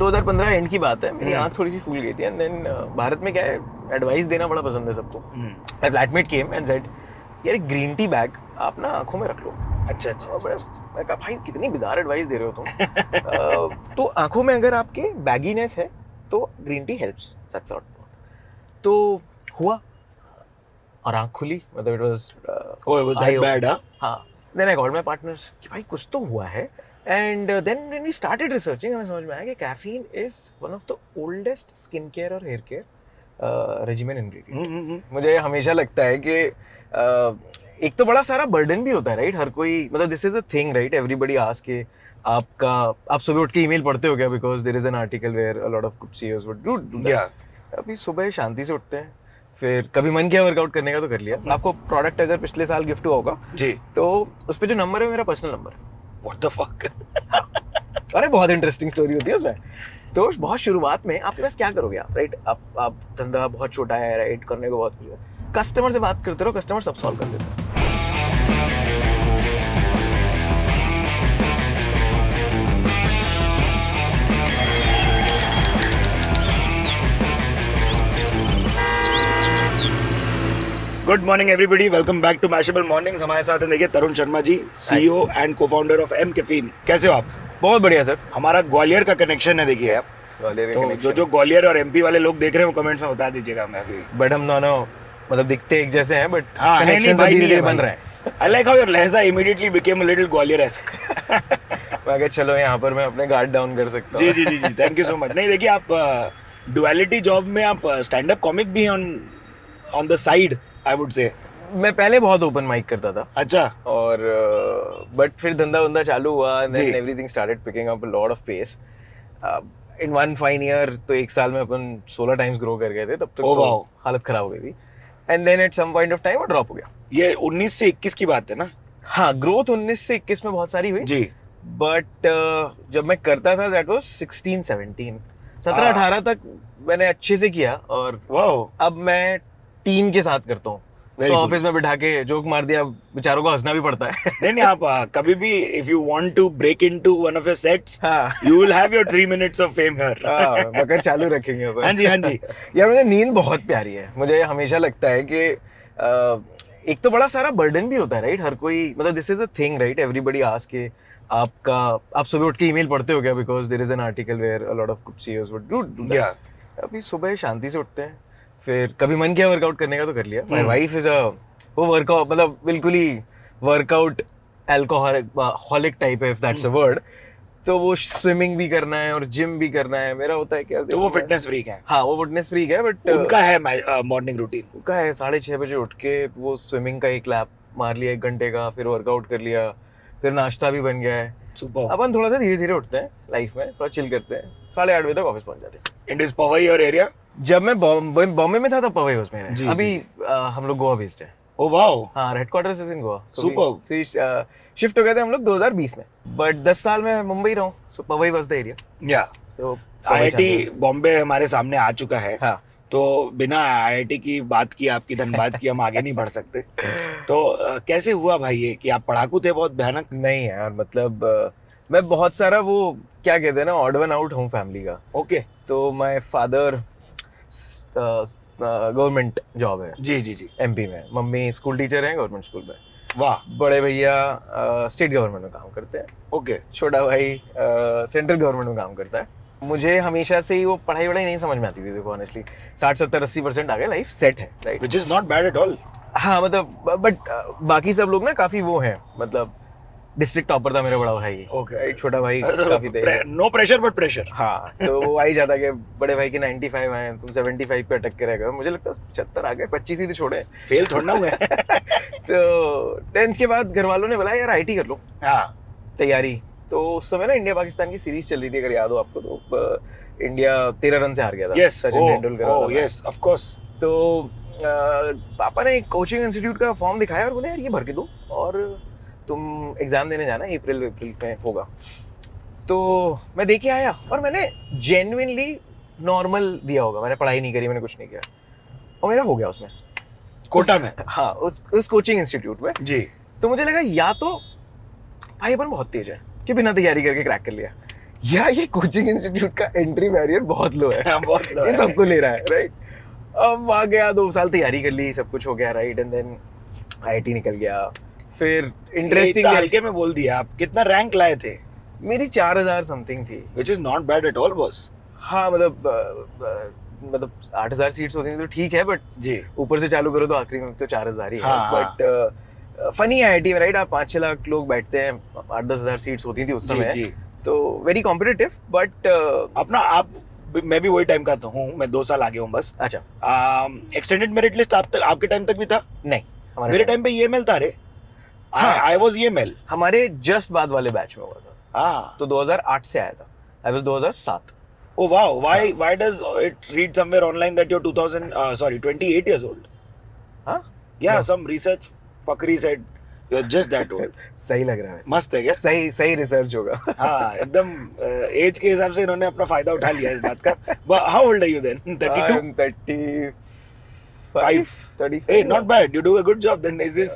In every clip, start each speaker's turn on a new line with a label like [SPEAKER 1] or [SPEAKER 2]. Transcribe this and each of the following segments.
[SPEAKER 1] 2015 and की बात है, मेरी आंख थोड़ी सी फूल गई थी एंड देन भारत में क्या है, एडवाइस देना बड़ा पसंद है सबको। My flatmate came and said यार एक ग्रीन टी बैग आप ना आंखों में रख लो।
[SPEAKER 2] अच्छा।
[SPEAKER 1] मैं कहा भाई कितनी बिजार एडवाइस दे रहे हो तुम। तो आंखों में अगर आपके बैगीनेस है तो green tea helps sucks out. तो हुआ और आंख खुली, मतलब it was
[SPEAKER 2] oh, was that bad?
[SPEAKER 1] हाँ, then I called my partners कि भाई कुछ तो हुआ है। And then when we started researching हमें समझ में आया कि caffeine is one of the oldest skin care और हेयर केयर रेजिमेन इंग्रेडिएंट। मुझे हमेशा लगता है कि एक तो बड़ा सारा बर्डन भी होता है, राइट? हर कोई, मतलब this is a thing, right? Everybody ask के आप सुबह उठ के ईमेल पढ़ते हो क्या? Because there is an article where a lot of CEOs would do that. अभी सुबह शांति से उठते हैं, फिर कभी मन किया वर्कआउट करने का तो कर लिया। आपको प्रोडक्ट अगर पिछले साल गिफ्ट हुआ होगा
[SPEAKER 2] जी,
[SPEAKER 1] तो उस पे जो नंबर है मेरा पर्सनल नंबर है।
[SPEAKER 2] What the fuck?
[SPEAKER 1] अरे बहुत इंटरेस्टिंग स्टोरी होती है उसमें। तो बहुत शुरुआत में आपके पास क्या करोगे आप, राइट? आप धंधा बहुत छोटा है, राइट? करने को बहुत कुछ है, कस्टमर से बात करते रहो, कस्टमर सब सॉल्व कर देते हैं।
[SPEAKER 2] Good morning everybody, welcome back to Mashable Mornings. हमारे साथ हैं देखिए Tarun Sharma ji, CEO and co-founder of mCaffeine. कैसे हो आप?
[SPEAKER 1] बहुत बढ़िया सर।
[SPEAKER 2] हमारा ग्वालियर का कनेक्शन है देखिए आप, तो जो ग्वालियर और एमपी वाले लोग देख रहे हो कमेंट्स में बता दीजिएगा हमें अभी।
[SPEAKER 1] बट हम दोनों मतलब दिखते एक जैसे हैं, बट
[SPEAKER 2] हाँ,
[SPEAKER 1] कनेक्शन धीरे-धीरे बन रहा है।
[SPEAKER 2] आई लाइक हाउ योर लहजा इमीडिएटली बिकेम अ लिटिल ग्वालियर-एस्क।
[SPEAKER 1] मैं कहा चलो यहाँ पर मैं अपने गार्ड डाउन कर सकता हूँ।
[SPEAKER 2] जी, थैंक यू सो मच। नहीं देखिए, आप डुअलिटी जॉब में आप स्टैंड अप कॉमिक भी on the side, I would say.
[SPEAKER 1] मैं पहले बहुत ओपन माइक करता था।
[SPEAKER 2] अच्छा।
[SPEAKER 1] और बट फिर धंधा चालू हुआ and then everything started picking up a lot of pace. In one fine year तो एक साल में अपन 16 टाइम्स ग्रो कर गए थे, तब तक तो हालत खराब हो गई थी। And then at some point of time वो ड्रॉप हो गया।
[SPEAKER 2] ये 19 से 21 की बात है ना?
[SPEAKER 1] हाँ, ग्रोथ 19 से 21 में बहुत सारी हुई
[SPEAKER 2] जी,
[SPEAKER 1] बट जब मैं करता था दैट वाज 16 17 17 18 तक मैंने अच्छे से किया। और अब मैं टीम के साथ करता हूँ, तो ऑफिस में बिठा के जोक मार दिया, बेचारों को हंसना भी पड़ता है।
[SPEAKER 2] नहीं आप कभी भी if you want to break into one of your sets, you will have your 3 minutes of fame here.
[SPEAKER 1] मगर चालू रखेंगे अपन।
[SPEAKER 2] हाँ जी।
[SPEAKER 1] यार मुझे नींद बहुत प्यारी है। मुझे हमेशा लगता है कि एक तो बड़ा सारा बर्डन भी होता है, राइट? हर कोई, मतलब this is a thing, right? Everybody ask के आप सुबह उठ के ईमेल पढ़ते हो क्या? Because there is an article where a lot of CEOs would do that. अभी सुबह शांति से उठते हैं, फिर कभी मन किया वर्कआउट करने का तो कर लिया। माय वाइफ इज वो वर्कआउट, मतलब बिल्कुल ही वर्कआउट एल्कोहलिक टाइप है, इफ दैट्स अ वर्ड। तो वो स्विमिंग भी करना है और जिम भी करना है। मेरा होता है क्या,
[SPEAKER 2] तो वो फिटनेस फ्रीक है।
[SPEAKER 1] हाँ, वो फिटनेस फ्रीक है, बट
[SPEAKER 2] उनका है मॉर्निंग रूटीन।
[SPEAKER 1] उनका है 6:30 बजे उठ के वो स्विमिंग का एक लैप मार लिया 1 घंटे का, फिर वर्कआउट कर लिया, फिर नाश्ता भी बन गया है।
[SPEAKER 2] सुपर।
[SPEAKER 1] अपन थोड़ा सा धीरे उठते हैं लाइफ में, थोड़ा चिल करते हैं, 8:30 बजे तक ऑफिस पहुंच जाते हैं।
[SPEAKER 2] इन दिस पवई और एरिया?
[SPEAKER 1] जब मैं बॉम्बे में था तब पवई हाउस में है। अभी हम लोग गोवा बेस्ड है।
[SPEAKER 2] Oh wow.
[SPEAKER 1] हाँ, headquarters is in Goa.
[SPEAKER 2] Super.
[SPEAKER 1] Shift हो गए थे हम लोग 2020 में, बट 10 साल में मुंबई रहा हूँ, सो पवई वाज द एरिया।
[SPEAKER 2] या
[SPEAKER 1] तो
[SPEAKER 2] आईआईटी बॉम्बे हमारे सामने आ चुका है।
[SPEAKER 1] हाँ।
[SPEAKER 2] तो बिना आईआईटी की बात की, आपकी धनबाद की, हम आगे नहीं बढ़ सकते। तो कैसे हुआ भाई ये कि आप पढ़ाकू थे बहुत भयानक?
[SPEAKER 1] नहीं यार, मतलब मैं बहुत सारा वो क्या कहते हैं ना, ऑड वन आउट हूँ फैमिली का।
[SPEAKER 2] ओके।
[SPEAKER 1] तो माय फादर गवर्नमेंट जॉब है।
[SPEAKER 2] जी
[SPEAKER 1] एमपी में। मम्मी स्कूल टीचर है गवर्नमेंट स्कूल में।
[SPEAKER 2] वाह।
[SPEAKER 1] बड़े भैया स्टेट गवर्नमेंट में काम करते हैं।
[SPEAKER 2] ओके।
[SPEAKER 1] छोटा भाई सेंट्रल गवर्नमेंट में काम करता है। मुझे हमेशा से ही वो पढ़ाई वढ़ाई नहीं समझ में आती थी। देखो ऑनेस्टली 60-70-80% आ गए, लाइफ सेट है, right?
[SPEAKER 2] Which is not bad at all.
[SPEAKER 1] हाँ, मतलब बट बाकी सब लोग ना काफी वो हैं, मतलब डिस्ट्रिक्ट टॉपर था मेरा बड़ा भाई।
[SPEAKER 2] ओके।
[SPEAKER 1] छोटा भाई काफी थे।
[SPEAKER 2] No pressure but pressure.
[SPEAKER 1] हाँ, तो वो आई जाता कि बड़े भाई के 95 आए, तुम 75 पे अटक के रह गए। मुझे लगता है 75 आ गए, 25 ही तो छोड़े,
[SPEAKER 2] फेल थोड़ा ना हुए।
[SPEAKER 1] तो 10th के बाद घर वालों ने बोला यार आईटी कर लो।
[SPEAKER 2] हाँ।
[SPEAKER 1] तैयारी तो उस समय ना इंडिया पाकिस्तान की सीरीज चल रही थी, अगर याद हो आपको, तो इंडिया 13 रन से हार गया था। Sachin Tendulkar.
[SPEAKER 2] Yes of course.
[SPEAKER 1] तो पापा ने एक कोचिंग इंस्टीट्यूट का फॉर्म दिखाया और बोले यार ये भर के दो और तुम एग्जाम देने जाना, अप्रैल में होगा। तो मैं दे के आया और मैंने जेन्युइनली नॉर्मल दिया होगा, मैंने पढ़ाई नहीं करी, मैंने कुछ नहीं किया, और मेरा हो गया उसमें,
[SPEAKER 2] कोटा में।
[SPEAKER 1] हाँ, उस कोचिंग इंस्टीट्यूट में
[SPEAKER 2] जी।
[SPEAKER 1] तो मुझे लगा या तो भाई अपन बहुत तेज है कि बिना तैयारी करके क्रैक कर लिया, या ये कोचिंग इंस्टीट्यूट का एंट्री बैरियर बहुत लो है,
[SPEAKER 2] बहुत लो
[SPEAKER 1] ये
[SPEAKER 2] है।
[SPEAKER 1] सबको ले रहा है, राइट। अब वहाँ गया, 2 साल तैयारी कर ली, सब कुछ हो गया, राइट, एंड देन आईआईटी निकल गया। फिर इंटरेस्टिंग
[SPEAKER 2] हल्के में बोल दिया आप, कितना रैंक लाए थे?
[SPEAKER 1] मेरी 4000 समथिंग थी।
[SPEAKER 2] Which is not bad at all boss.
[SPEAKER 1] हाँ मतलब 8000 सीट्स होती थी तो ठीक है, बट
[SPEAKER 2] जी
[SPEAKER 1] ऊपर से चालू करो तो आखिरी में तो 4000 ही है।
[SPEAKER 2] हाँ,
[SPEAKER 1] बट फनी आईआईटी में, राइट, आप 5-6 लाख लोग बैठते हैं, 8-10 हजार सीट्स होती थी उस
[SPEAKER 2] जी
[SPEAKER 1] समय,
[SPEAKER 2] जी।
[SPEAKER 1] तो वेरी कॉम्पिटिटिव, बट
[SPEAKER 2] अपना आप, मैं भी वही टाइम का तो हूँ, मैं 2 साल आगे हूँ बस।
[SPEAKER 1] अच्छा,
[SPEAKER 2] एक्सटेंडेड मेरिट लिस्ट आप तक, आपके टाइम तक भी था?
[SPEAKER 1] नहीं, हमारे
[SPEAKER 2] मेरे टाइम पे ईएमएल था रे।
[SPEAKER 1] हाँ।
[SPEAKER 2] I was EML.
[SPEAKER 1] हमारे जस्ट बाद वाले बैच में हुआ था,
[SPEAKER 2] हाँ।
[SPEAKER 1] तो 2008 से आया था, I was 2007।
[SPEAKER 2] Oh wow, why does it read somewhere online that you're 28 years old?
[SPEAKER 1] हाँ,
[SPEAKER 2] Yeah,
[SPEAKER 1] No.
[SPEAKER 2] some research fuckery said you're just that old.
[SPEAKER 1] सही लग रहा है वैसे।
[SPEAKER 2] मस्त है क्या?
[SPEAKER 1] सही रिसर्च होगा।
[SPEAKER 2] हाँ, एकदम एज के हिसाब से इन्होंने अपना फायदा उठा लिया इस बात का। But how old are you then? 32?
[SPEAKER 1] I'm 35, 35.
[SPEAKER 2] Hey, not bad. You do a good job. Then is this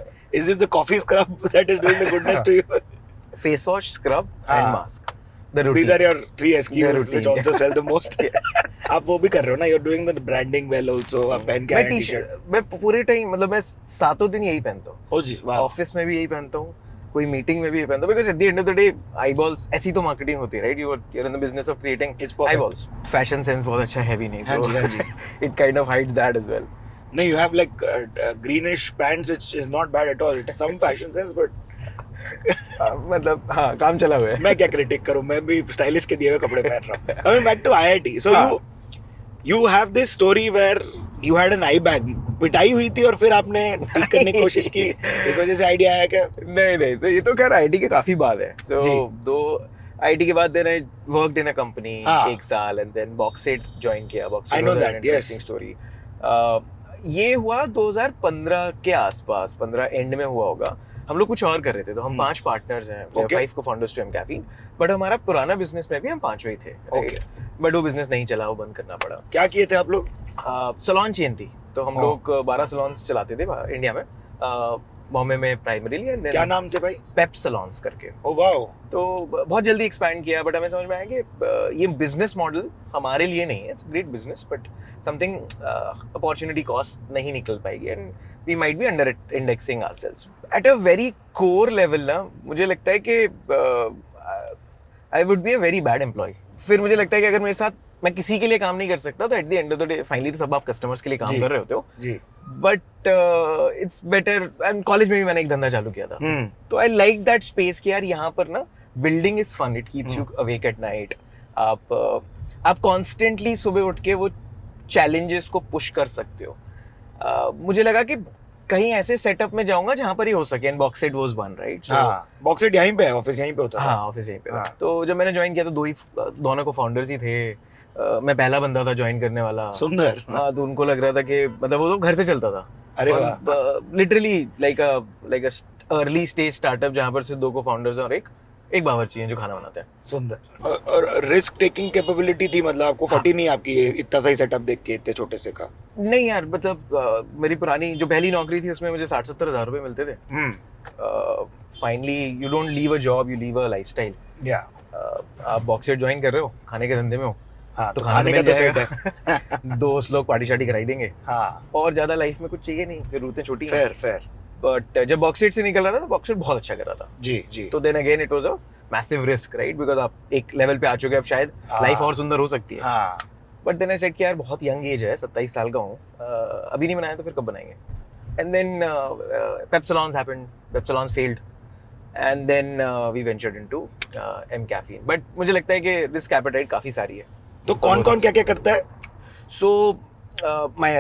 [SPEAKER 2] the coffee scrub that is doing the goodness to you?
[SPEAKER 1] Face wash, scrub
[SPEAKER 2] हाँ.
[SPEAKER 1] and mask. The routine.
[SPEAKER 2] These are your 3
[SPEAKER 1] The
[SPEAKER 2] SKUs
[SPEAKER 1] routine.
[SPEAKER 2] which also sell the most. आप वो भी कर रहे हो ना? You're doing the branding well also. आप पहन के
[SPEAKER 1] मैं
[SPEAKER 2] आए
[SPEAKER 1] टी
[SPEAKER 2] टी-शर्ट।
[SPEAKER 1] शर्ट, मैं पूरे टाइम, मतलब मैं 7 दिन यही पहनता हूँ,
[SPEAKER 2] ओ जी, वाह।
[SPEAKER 1] ऑफिस में भी यही पहनता हूँ, कोई मीटिंग में भी यही पहनता हूँ, because at the end of the day eyeballs, ऐसी तो मार्केटिंग होती है, right, you are in the business of creating
[SPEAKER 2] It's perfect.
[SPEAKER 1] Eyeballs. Fashion sense बहुत अच्छा है भी नहीं,
[SPEAKER 2] हाँ जी, हाँ जी।
[SPEAKER 1] It kind of hides that as well.
[SPEAKER 2] No, you have like greenish pants, which is not bad at all. It's some fashion sense, but
[SPEAKER 1] मतलब हाँ, काम चला हुआ है।
[SPEAKER 2] मैं क्या क्रिटिक करूं, मैं भी स्टाइलिश के दिए हुए कपड़े पहन रहा हूं। Coming back to IIT, so
[SPEAKER 1] हाँ.
[SPEAKER 2] you have this story where you had an eye bag, पिटाई हुई थी और फिर आपने ठीक करने की कोशिश की, इस वजह से आइडिया आया क्या?
[SPEAKER 1] नहीं, तो ये तो खैर आईटी के काफी बाद है। तो
[SPEAKER 2] जी।
[SPEAKER 1] दो आईटी के बाद then I worked in a company
[SPEAKER 2] हाँ।
[SPEAKER 1] 1 साल, एंड देन बॉक्सेट ज्वाइन किया।
[SPEAKER 2] I know that, yes.
[SPEAKER 1] Story. ये हुआ 2015 के आसपास, 15 एंड में हुआ होगा। हम लोग कुछ और कर रहे थे, तो हम 5 पार्टनर्स हैं,
[SPEAKER 2] Okay.
[SPEAKER 1] 5 co-founders to mCaffeine, but हमारा पुराना बिजनेस में भी हम 5 ही थे,
[SPEAKER 2] Okay.
[SPEAKER 1] बट वो बिजनेस नहीं चला, वो बंद करना पड़ा।
[SPEAKER 2] क्या किए थे आप लोग?
[SPEAKER 1] सलॉन चेन थी, तो हम
[SPEAKER 2] Oh.
[SPEAKER 1] लोग 12 सलॉन्स चलाते थे इंडिया में, बॉम्बे में प्राइमरीली, एंड
[SPEAKER 2] क्या
[SPEAKER 1] देन
[SPEAKER 2] नाम थे भाई?
[SPEAKER 1] पेप सलॉन्स करके।
[SPEAKER 2] Oh wow.
[SPEAKER 1] तो बहुत जल्दी एक्सपैंड किया, बट हमें समझ में आया कि ये बिजनेस मॉडल हमारे लिए नहीं है। It's great business, but something opportunity cost नहीं निकल पाएगी, and we might be under indexing ourselves at a very core level. ना मुझे लगता है कि I would be a very bad employ. फिर मुझे लगता है कि अगर मेरे साथ मैं किसी के लिए काम नहीं कर सकता, तो eight the end of the day finally तो सब आप कस्टमर्स के लिए काम
[SPEAKER 2] जी।
[SPEAKER 1] कर रहे होते हो,
[SPEAKER 2] जी।
[SPEAKER 1] But it's better. And college में भी मैंने एक धंधा चालू किया था, तो आई लाइक दैट स्पेस कि यार यहाँ पर ना building is fun, it keeps you awake at night. आप कॉन्स्टेंटली सुबह उठ के वो चैलेंजेस को पुश कर सकते हो। मुझे लगा कि कहीं ऐसे सेटअप में जाऊंगा जहां पर ही हो सके, एंड बॉक्सेट वाज वन, राइट।
[SPEAKER 2] हाँ, बॉक्सेट यहीं पे है, ऑफिस यहीं पे होता था।
[SPEAKER 1] हाँ, ऑफिस यहीं पे था।
[SPEAKER 2] हाँ।
[SPEAKER 1] तो जब मैंने ज्वाइन किया तो दोनों को फाउंडर्स ही थे। मैं पहला बंदा था ज्वाइन करने वाला।
[SPEAKER 2] सुंदर।
[SPEAKER 1] हाँ, तो उनको लग रहा था कि मतलब वो तो घर से चलता था।
[SPEAKER 2] अरे वाह।
[SPEAKER 1] Literally like a early stage startup जहाँ पर सिर्फ 2 को फाउंडर्स और एक बावर्ची हैं जो खाना बनाते हैं।
[SPEAKER 2] सुंदर। और रिस्क टेकिंग कैपेबिलिटी थी, मतलब आपको फटी नहीं आपकी इतना सही सेटअप देख के इतने छोटे से का?
[SPEAKER 1] नहीं यार, मतलब मेरी पुरानी जो पहली नौकरी थी उसमें मुझे 60-70 हज़ार रुपए मिलते थे। Finally you don't leave a job, you leave a lifestyle.
[SPEAKER 2] या
[SPEAKER 1] आप बॉक्सेट ज्वाइन कर रहे हो, खाने के धंधे में हो,
[SPEAKER 2] हाँ,
[SPEAKER 1] तो
[SPEAKER 2] तो
[SPEAKER 1] खाने
[SPEAKER 2] खाने का
[SPEAKER 1] मिल
[SPEAKER 2] तो सेट
[SPEAKER 1] जाएगा।
[SPEAKER 2] है।
[SPEAKER 1] दोस्त लोग पार्टी शार्टी कराई देंगे,
[SPEAKER 2] हाँ,
[SPEAKER 1] और ज्यादा लाइफ में कुछ चाहिए नहीं, जरूरतें छोटी हैं।
[SPEAKER 2] Fair fair.
[SPEAKER 1] बट जब बॉक्सेट से निकल रहा था तो बॉक्सेट बहुत अच्छा कर रहा था।
[SPEAKER 2] जी जी।
[SPEAKER 1] तो then again it was a massive risk, right, because आप एक लेवल पे आ चुके हैं, अब शायद
[SPEAKER 2] हाँ।
[SPEAKER 1] लाइफ और सुंदर हो सकती है।
[SPEAKER 2] हाँ,
[SPEAKER 1] बट देन आई सेड कि यार बहुत यंग एज है, 27 साल का हूँ, अभी नहीं बनाया तो फिर कब बनाएंगे। And then pep salons happened, pep salons failed, and then we ventured into mCaffeine. But मुझे लगता है कि रिस्क एपेटाइट काफी सारी है।
[SPEAKER 2] तो कौन कौन क्या क्या करता है?
[SPEAKER 1] So, my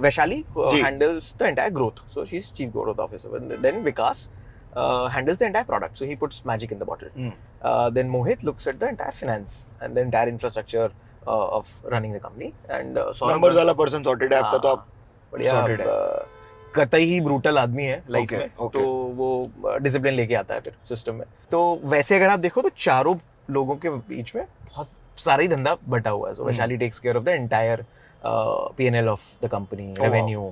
[SPEAKER 1] Vaishali
[SPEAKER 2] ji.
[SPEAKER 1] handles the entire growth. So she's chief growth officer. And then Vikas handles the entire product. So he puts magic in the bottle. Then Mohit looks at the entire finance and the entire infrastructure of running the company. And Saurabh
[SPEAKER 2] numbers
[SPEAKER 1] runs-
[SPEAKER 2] वाला person sorted है आपका, तो आप
[SPEAKER 1] बढ़िया,
[SPEAKER 2] sorted है।
[SPEAKER 1] कतई ही brutal आदमी है लाइफ
[SPEAKER 2] Okay,
[SPEAKER 1] में,
[SPEAKER 2] okay.
[SPEAKER 1] तो वो डिसिप्लिन लेके आता है फिर सिस्टम में। तो वैसे अगर आप देखो तो चारों लोगों के बीच में बहुत सारा ही धंधा बटा हुआ है। So Vaishali takes care of the entire P&L of the company, revenue,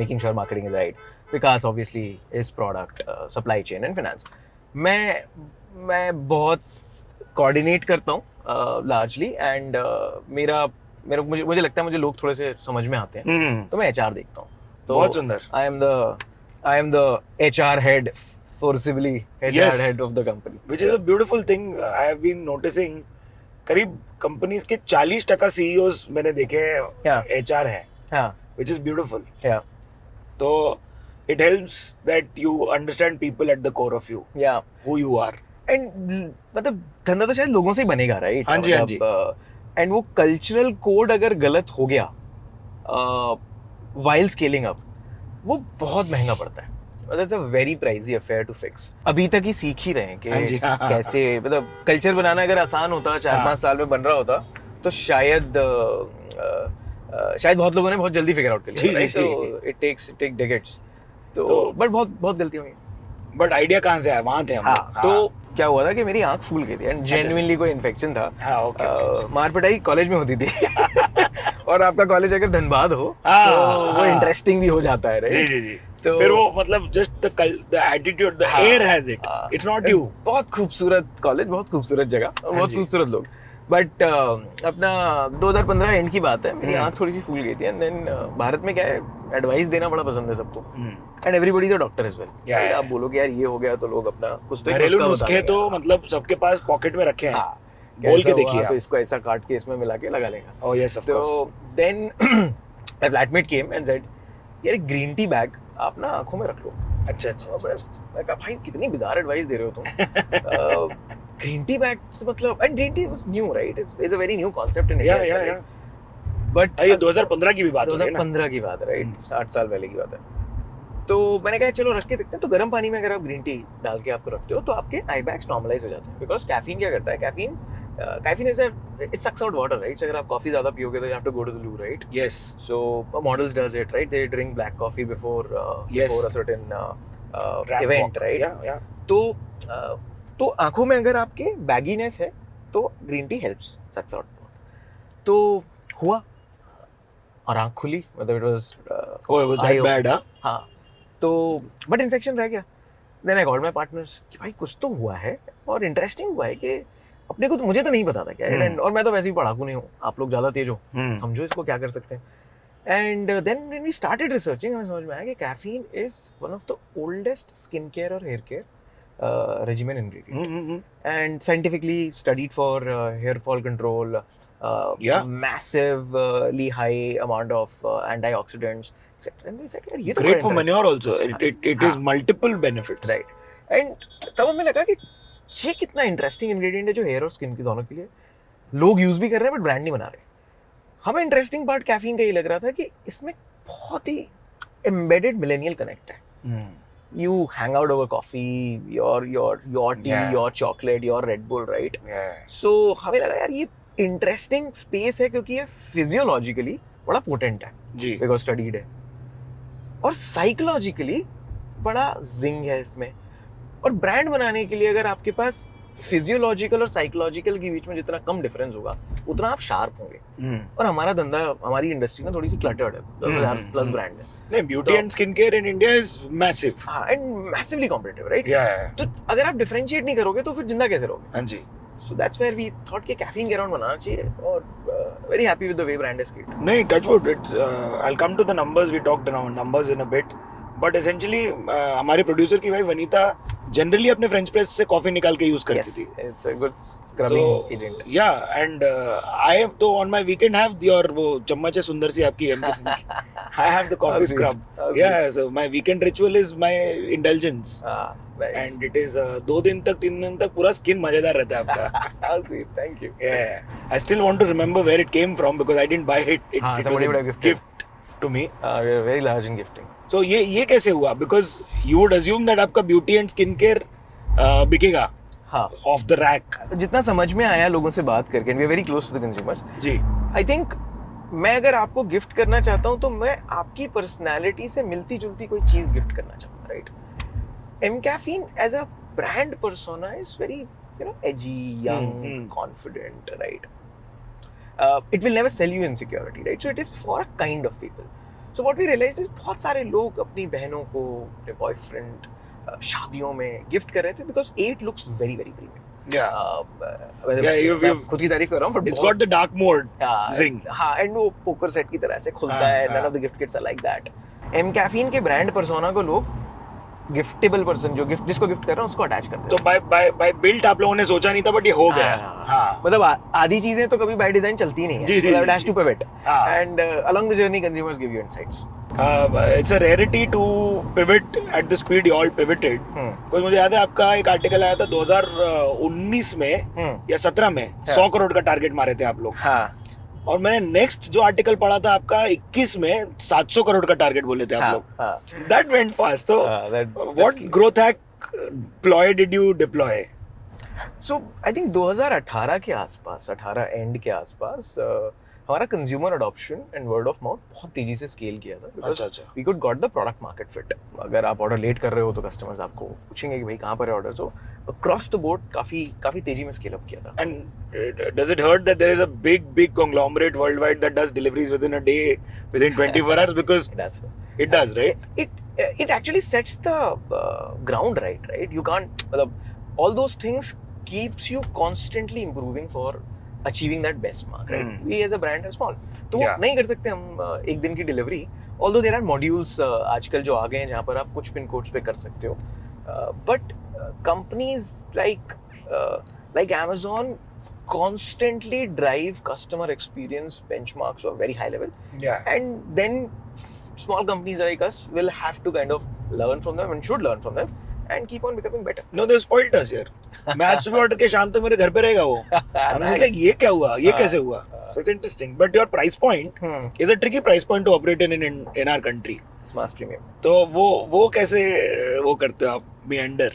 [SPEAKER 1] making sure marketing is right. Vikas obviously is product, supply chain and finance. मैं बहुत कोऑर्डिनेट करता हूँ लार्जली एंड मेरा मेरा मुझे लगता है मुझे लोग थोड़े से समझ में आते हैं तो मैं एचआर देखता हूँ. तो
[SPEAKER 2] बहुत सुंदर.
[SPEAKER 1] I am the HR head, forcibly HR
[SPEAKER 2] Yes.
[SPEAKER 1] head of the company.
[SPEAKER 2] Which is a beautiful thing. I have been noticing. करीब कंपनीज के 40% CEOs मैंने देखे हैं
[SPEAKER 1] Yeah.
[SPEAKER 2] HR हैं.
[SPEAKER 1] हाँ.
[SPEAKER 2] Which is beautiful.
[SPEAKER 1] Yeah.
[SPEAKER 2] तो it helps that you understand people at the core of you,
[SPEAKER 1] Yeah.
[SPEAKER 2] who you are.
[SPEAKER 1] And मतलब धंधा तो शायद लोगों से ही बनेगा, right?
[SPEAKER 2] हाँ जी, हाँ जी.
[SPEAKER 1] एंड वो कल्चरल कोड अगर गलत हो गया while scaling up, वो बहुत महंगा पड़ता है. That's a very pricey affair to fix. अभी तक ही सीख ही रहे हैं
[SPEAKER 2] हाँ जी,
[SPEAKER 1] कि
[SPEAKER 2] हाँ, हाँ.
[SPEAKER 1] कैसे मतलब कल्चर बनाना अगर आसान होता 4-5 साल में बन रहा होता तो शायद बहुत लोगों ने बहुत जल्दी फिगर आउट कर
[SPEAKER 2] जी,
[SPEAKER 1] लिया,
[SPEAKER 2] जी,
[SPEAKER 1] right? तो it takes decades. तो बट बहुत गलतियां हुई.
[SPEAKER 2] But idea कहाँ से आया? वहाँ थे हम.
[SPEAKER 1] हाँ, तो क्या हुआ था कि मेरी आंख फूल गई थी एंड जेन्युइनली कोई इन्फेक्शन था.
[SPEAKER 2] हाँ, okay.
[SPEAKER 1] मार पिटाई कॉलेज में होती थी और आपका कॉलेज अगर धनबाद हो
[SPEAKER 2] हाँ,
[SPEAKER 1] तो वो
[SPEAKER 2] हाँ.
[SPEAKER 1] इंटरेस्टिंग भी हो जाता है,
[SPEAKER 2] जी
[SPEAKER 1] राइट?
[SPEAKER 2] जी जी.
[SPEAKER 1] तो
[SPEAKER 2] फिर वो मतलब just the attitude, the
[SPEAKER 1] हाँ,
[SPEAKER 2] air has it.
[SPEAKER 1] हाँ.
[SPEAKER 2] It's not you.
[SPEAKER 1] बहुत खूबसूरत कॉलेज, बहुत खूबसूरत जगह और
[SPEAKER 2] हाँ
[SPEAKER 1] बहुत
[SPEAKER 2] जी.
[SPEAKER 1] खूबसूरत लोग. बट अपना 2015 एंड की बात है, मेरी
[SPEAKER 2] हम्म.
[SPEAKER 1] आंख थोड़ी सी फूल गई थी एंड देन भारत में क्या है, एडवाइस देना बड़ा पसंद है सबको
[SPEAKER 2] hmm.
[SPEAKER 1] And everybody is a doctor as well.
[SPEAKER 2] Yeah, yeah.
[SPEAKER 1] आप बोलो कि यार ये हो गया तो लोग अपना कुछ तो एक
[SPEAKER 2] घरेलू
[SPEAKER 1] नुस्खा
[SPEAKER 2] नुस्खे
[SPEAKER 1] बता
[SPEAKER 2] तो
[SPEAKER 1] देंगे.
[SPEAKER 2] मतलब सबके पास पॉकेट में रखे हैं.
[SPEAKER 1] हाँ,
[SPEAKER 2] बोल
[SPEAKER 1] कैसा
[SPEAKER 2] के
[SPEAKER 1] हुआ
[SPEAKER 2] देखिए
[SPEAKER 1] तो
[SPEAKER 2] आप.
[SPEAKER 1] इसको ऐसा काट के इसमें मिला के लगा लेगा.
[SPEAKER 2] Oh yes, of
[SPEAKER 1] तो
[SPEAKER 2] course.
[SPEAKER 1] Then my flatmate came and said यार एक ग्रीन टी बैग आप ना आंखों में रख लो.
[SPEAKER 2] अच्छा अच्छा.
[SPEAKER 1] और मैं कहा भाई कितनी बिजार एडवाइस दे रहे हो तुम. ग्रीन टी बैग मतलब and green tea was new, right? It's a very new concept in
[SPEAKER 2] या
[SPEAKER 1] इंडिया.
[SPEAKER 2] या या.
[SPEAKER 1] बट
[SPEAKER 2] ये 2015 की भी बात हो रही है ना.
[SPEAKER 1] 2015 की बात है, राइट? 60 साल पहले की बात है. तो मैंने कहा चलो रख के देखते हैं. तो गर्म पानी में अगर आप ग्रीन टी डाल के आपको रखते हो तो आपके आई बैग्स नॉर्मलाइज हो जाते हैं. बिकॉज कैफीन क्या करता है, caffeine is it sucks out water, right? अगर आप कॉफी ज्यादा पियोगे तो you have to go to the loo, right?
[SPEAKER 2] Yes.
[SPEAKER 1] So models does it, right? They drink black coffee before
[SPEAKER 2] Yes.
[SPEAKER 1] before a certain
[SPEAKER 2] Ramp
[SPEAKER 1] event,
[SPEAKER 2] walk.
[SPEAKER 1] right?
[SPEAKER 2] Yeah yeah.
[SPEAKER 1] तो आंखों में अगर आपके बैगीनेस है तो green tea helps sucks out. तो हुआ और आंख खुली, मतलब it was
[SPEAKER 2] Oh, it was that bad, huh?
[SPEAKER 1] हाँ. तो बट इन्फेक्शन रह गया. Then I called my partners कि भाई कुछ तो हुआ है और इंटरेस्टिंग हुआ है कि अपने को तो मुझे तो नहीं पता था क्या है. और मैं तो वैसे ही पढ़ाकू नहीं हूँ, आप लोग ज्यादा तेज हो, समझो इसको क्या कर सकते हैं. And then when we started researching हमें समझ में आया कि caffeine is one of the oldest skin care और hair care regimen ingredient and scientifically studied for hair fall control,
[SPEAKER 2] Yeah.
[SPEAKER 1] massively high amount of antioxidants, etc. And we said, यार ये तो
[SPEAKER 2] Great
[SPEAKER 1] बड़ा
[SPEAKER 2] for manure also. It is
[SPEAKER 1] हाँ.
[SPEAKER 2] multiple benefits.
[SPEAKER 1] right. And तब हमें लगा कि ये कितना इंटरेस्टिंग इंग्रेडिएंट है जो हेयर और स्किन की दोनों के लिए लोग यूज भी कर रहे हैं बट ब्रांड नहीं बना रहे. हमें इंटरेस्टिंग पार्ट कैफीन का ये लग रहा था कि इसमें बहुत ही एम्बेडेड मिलेनियल कनेक्ट है. You hang out over coffee, your tea,
[SPEAKER 2] Yeah.
[SPEAKER 1] your chocolate, your Red Bull, right?
[SPEAKER 2] Yeah.
[SPEAKER 1] So हमें लगा यार ये इंटरेस्टिंग स्पेस है क्योंकि ये फिजियोलॉजिकली बड़ा पोटेंट है,
[SPEAKER 2] जी.
[SPEAKER 1] बिकॉज स्टडीड है, और साइकोलॉजिकली बड़ा जिंग है इसमें. और ब्रांड बनाने के लिए अगर आपके पास फिजियोलॉजिकल और साइकोलॉजिकल के बीच में जितना कम डिफरेंस होगा उतना आप शार्प होंगे. और हमारा धंधा, हमारी इंडस्ट्री ना थोड़ी सी क्लटर्ड है, 10,000 प्लस ब्रांड है.
[SPEAKER 2] नहीं, beauty and skin care in India is massive.
[SPEAKER 1] हाँ, एंड मैसिवली कॉम्पिटिटिव, राइट?
[SPEAKER 2] या.
[SPEAKER 1] तो अगर आप डिफरेंशिएट नहीं करोगे तो फिर जिंदा कैसे रहोगे?
[SPEAKER 2] हाँ जी.
[SPEAKER 1] So that's where we thought कि कैफीन के अराउंड बनाना चाहिए और very happy with the way brand is created.
[SPEAKER 2] नहीं, touch wood. It's I'll come to the numbers. We talked around numbers in a bit. But essentially हमारे producer की भाई Vanita generally अपने French press से coffee निकाल के यूज करती
[SPEAKER 1] Yes,
[SPEAKER 2] थी.
[SPEAKER 1] it's a good scrubbing agent.
[SPEAKER 2] Yeah, and I have तो on my weekend have your वो चम्मच है सुंदर सी आपकी MK की. I have the coffee
[SPEAKER 1] How sweet.
[SPEAKER 2] scrub.
[SPEAKER 1] How
[SPEAKER 2] Yeah, so my weekend ritual is my indulgence.
[SPEAKER 1] Nice.
[SPEAKER 2] And it is 2 दिन तक 3 दिन तक पूरा स्किन मजेदार रहता है आपका.
[SPEAKER 1] How sweet, thank you.
[SPEAKER 2] Yeah, I still want to remember where it came from because I didn't buy it. It was
[SPEAKER 1] somebody would
[SPEAKER 2] a
[SPEAKER 1] have gifted.
[SPEAKER 2] gift to me.
[SPEAKER 1] We are very large in gifting.
[SPEAKER 2] So ये कैसे हुआ? Because you would assume that आपका beauty and skin care बिकेगा
[SPEAKER 1] हाँ,
[SPEAKER 2] off the rack.
[SPEAKER 1] जितना समझ में आया लोगों से बात करके, and we are very close to the consumers.
[SPEAKER 2] Ji.
[SPEAKER 1] I think मैं अगर आपको गिफ्ट करना चाहता हूँ तो मैं आपकी पर्सनालिटी से मिलती जुलती कोई चीज गिफ्ट करना चाहूँगा, right? M-Caffeine as a brand persona is very, edgy, young, confident, right? It will never sell you insecurity, right? So it is for a kind of people. So what we realized is बहुत सारे लोग अपनी बहनों को, अपने boyfriend शादियों में gift कर रहे थे because A, it looks very very premium.
[SPEAKER 2] Yeah.
[SPEAKER 1] मैं खुद की तारीफ कर रहा हूँ, but
[SPEAKER 2] It's got the dark mode zing.
[SPEAKER 1] हाँ, एंड वो पोकर सेट की तरह से खुलता है. None of the gift kits are like that. M Caffeine के ब्रांड पर्सोना को लोग गिफ्टेबल पर्सन, जो गिफ्ट जिसको गिफ्ट कर रहा है उसको अटैच करते हैं.
[SPEAKER 2] तो बाय बिल्ट आप लोगों ने सोचा नहीं था, बट ये हो गया. हाँ.
[SPEAKER 1] मतलब आधी चीजें तो कभी बाय डिजाइन चलती नहीं है.
[SPEAKER 2] जी.
[SPEAKER 1] It has to pivot. And along the journey consumers give you insights.
[SPEAKER 2] It's a rarity to pivot at the speed you all pivoted. कुछ मुझे याद है आपका एक आर्टिकल आया था 2019 में या 17 में 100 करोड़ का टारगेट मारे थे आप लोग.
[SPEAKER 1] हाँ.
[SPEAKER 2] और मैंने नेक्स्ट जो आर्टिकल पढ़ा था आपका 21 में 700 करोड़ का टारगेट बोले थे आप लोग. That went fast. So what growth hack ploy did you deploy?
[SPEAKER 1] So I think 2018 के आसपास, 18 एंड के आसपास हमारा consumer adoption and word of mouth बहुत तेजी से स्केल किया था.
[SPEAKER 2] अच्छा.
[SPEAKER 1] We could got the product market fit. अगर आप ऑर्डर लेट कर रहे हो तो कस्टमर्स आपको पूछेंगे कि भाई कहाँ पर है order. So across the board काफी तेजी में स्केल अप किया था.
[SPEAKER 2] And does it hurt that there is a big conglomerate worldwide that does deliveries within a day, within 24 hours? Because it does, right?
[SPEAKER 1] It actually sets the ground right. You can't, all those things keeps you constantly improving for achieving that best mark, right? We as a brand are small, तो नहीं कर सकते हम एक दिन की delivery. Although there are modules आजकल जो आ गए हैं जहाँ पर आप कुछ पिन कोड्स पे कर सकते हो, but companies like Amazon constantly drive customer experience benchmarks of very high level. And then small companies like us will have to kind of learn from them and should learn from them and keep on becoming better.
[SPEAKER 2] No, they spoiled us here. मैं आज सुबह order के शाम तक मेरे घर पे रहेगा वो. I'm just like, ये क्या हुआ, ये कैसे हुआ? So it's interesting. But your price point is a tricky price point to operate in our country.
[SPEAKER 1] It's mass premium.
[SPEAKER 2] तो वो कैसे वो करते हो आप meander?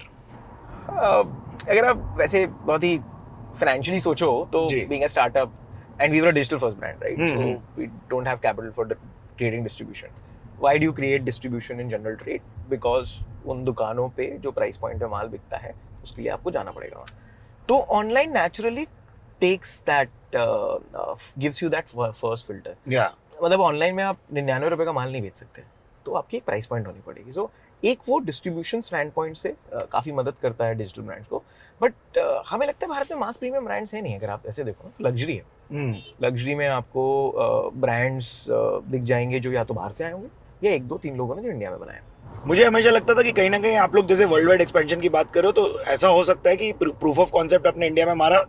[SPEAKER 1] अगर आप वैसे बहुत ही financially सोचो तो being a startup and we were a digital first brand, right? So we don't have capital for creating distribution. Why do you create distribution in general trade? Because उन दुकानों पे जो प्राइस पॉइंट पे माल बिकता है उसके लिए आपको जाना पड़ेगा. तो online naturally takes that, gives you that first filter. मतलब ऑनलाइन में आप 99 रुपए का माल नहीं बेच सकते, तो आपकी एक प्राइस पॉइंट होनी पड़ेगी. सो एक वो डिस्ट्रीब्यूशन स्टैंड पॉइंट से काफ़ी मदद करता है डिजिटल ब्रांड्स को. बट हमें लगता है भारत में मास प्रीमियम ब्रांड्स है नहीं. अगर आप ऐसे देखो तो लग्जरी है. लग्जरी में आपको ब्रांड्स दिख जाएंगे जो या तो बाहर से आए होंगे या 1-2-3 लोगों ने जो इंडिया में बनाया.
[SPEAKER 2] मुझे हमेशा लगता था कि कहीं ना कहीं आप लोग जैसे वर्ल्ड वाइड एक्सपेंशन की बात करो तो ऐसा हो सकता है कि प्रूफ ऑफ कॉन्सेप्ट अपने इंडिया में मारा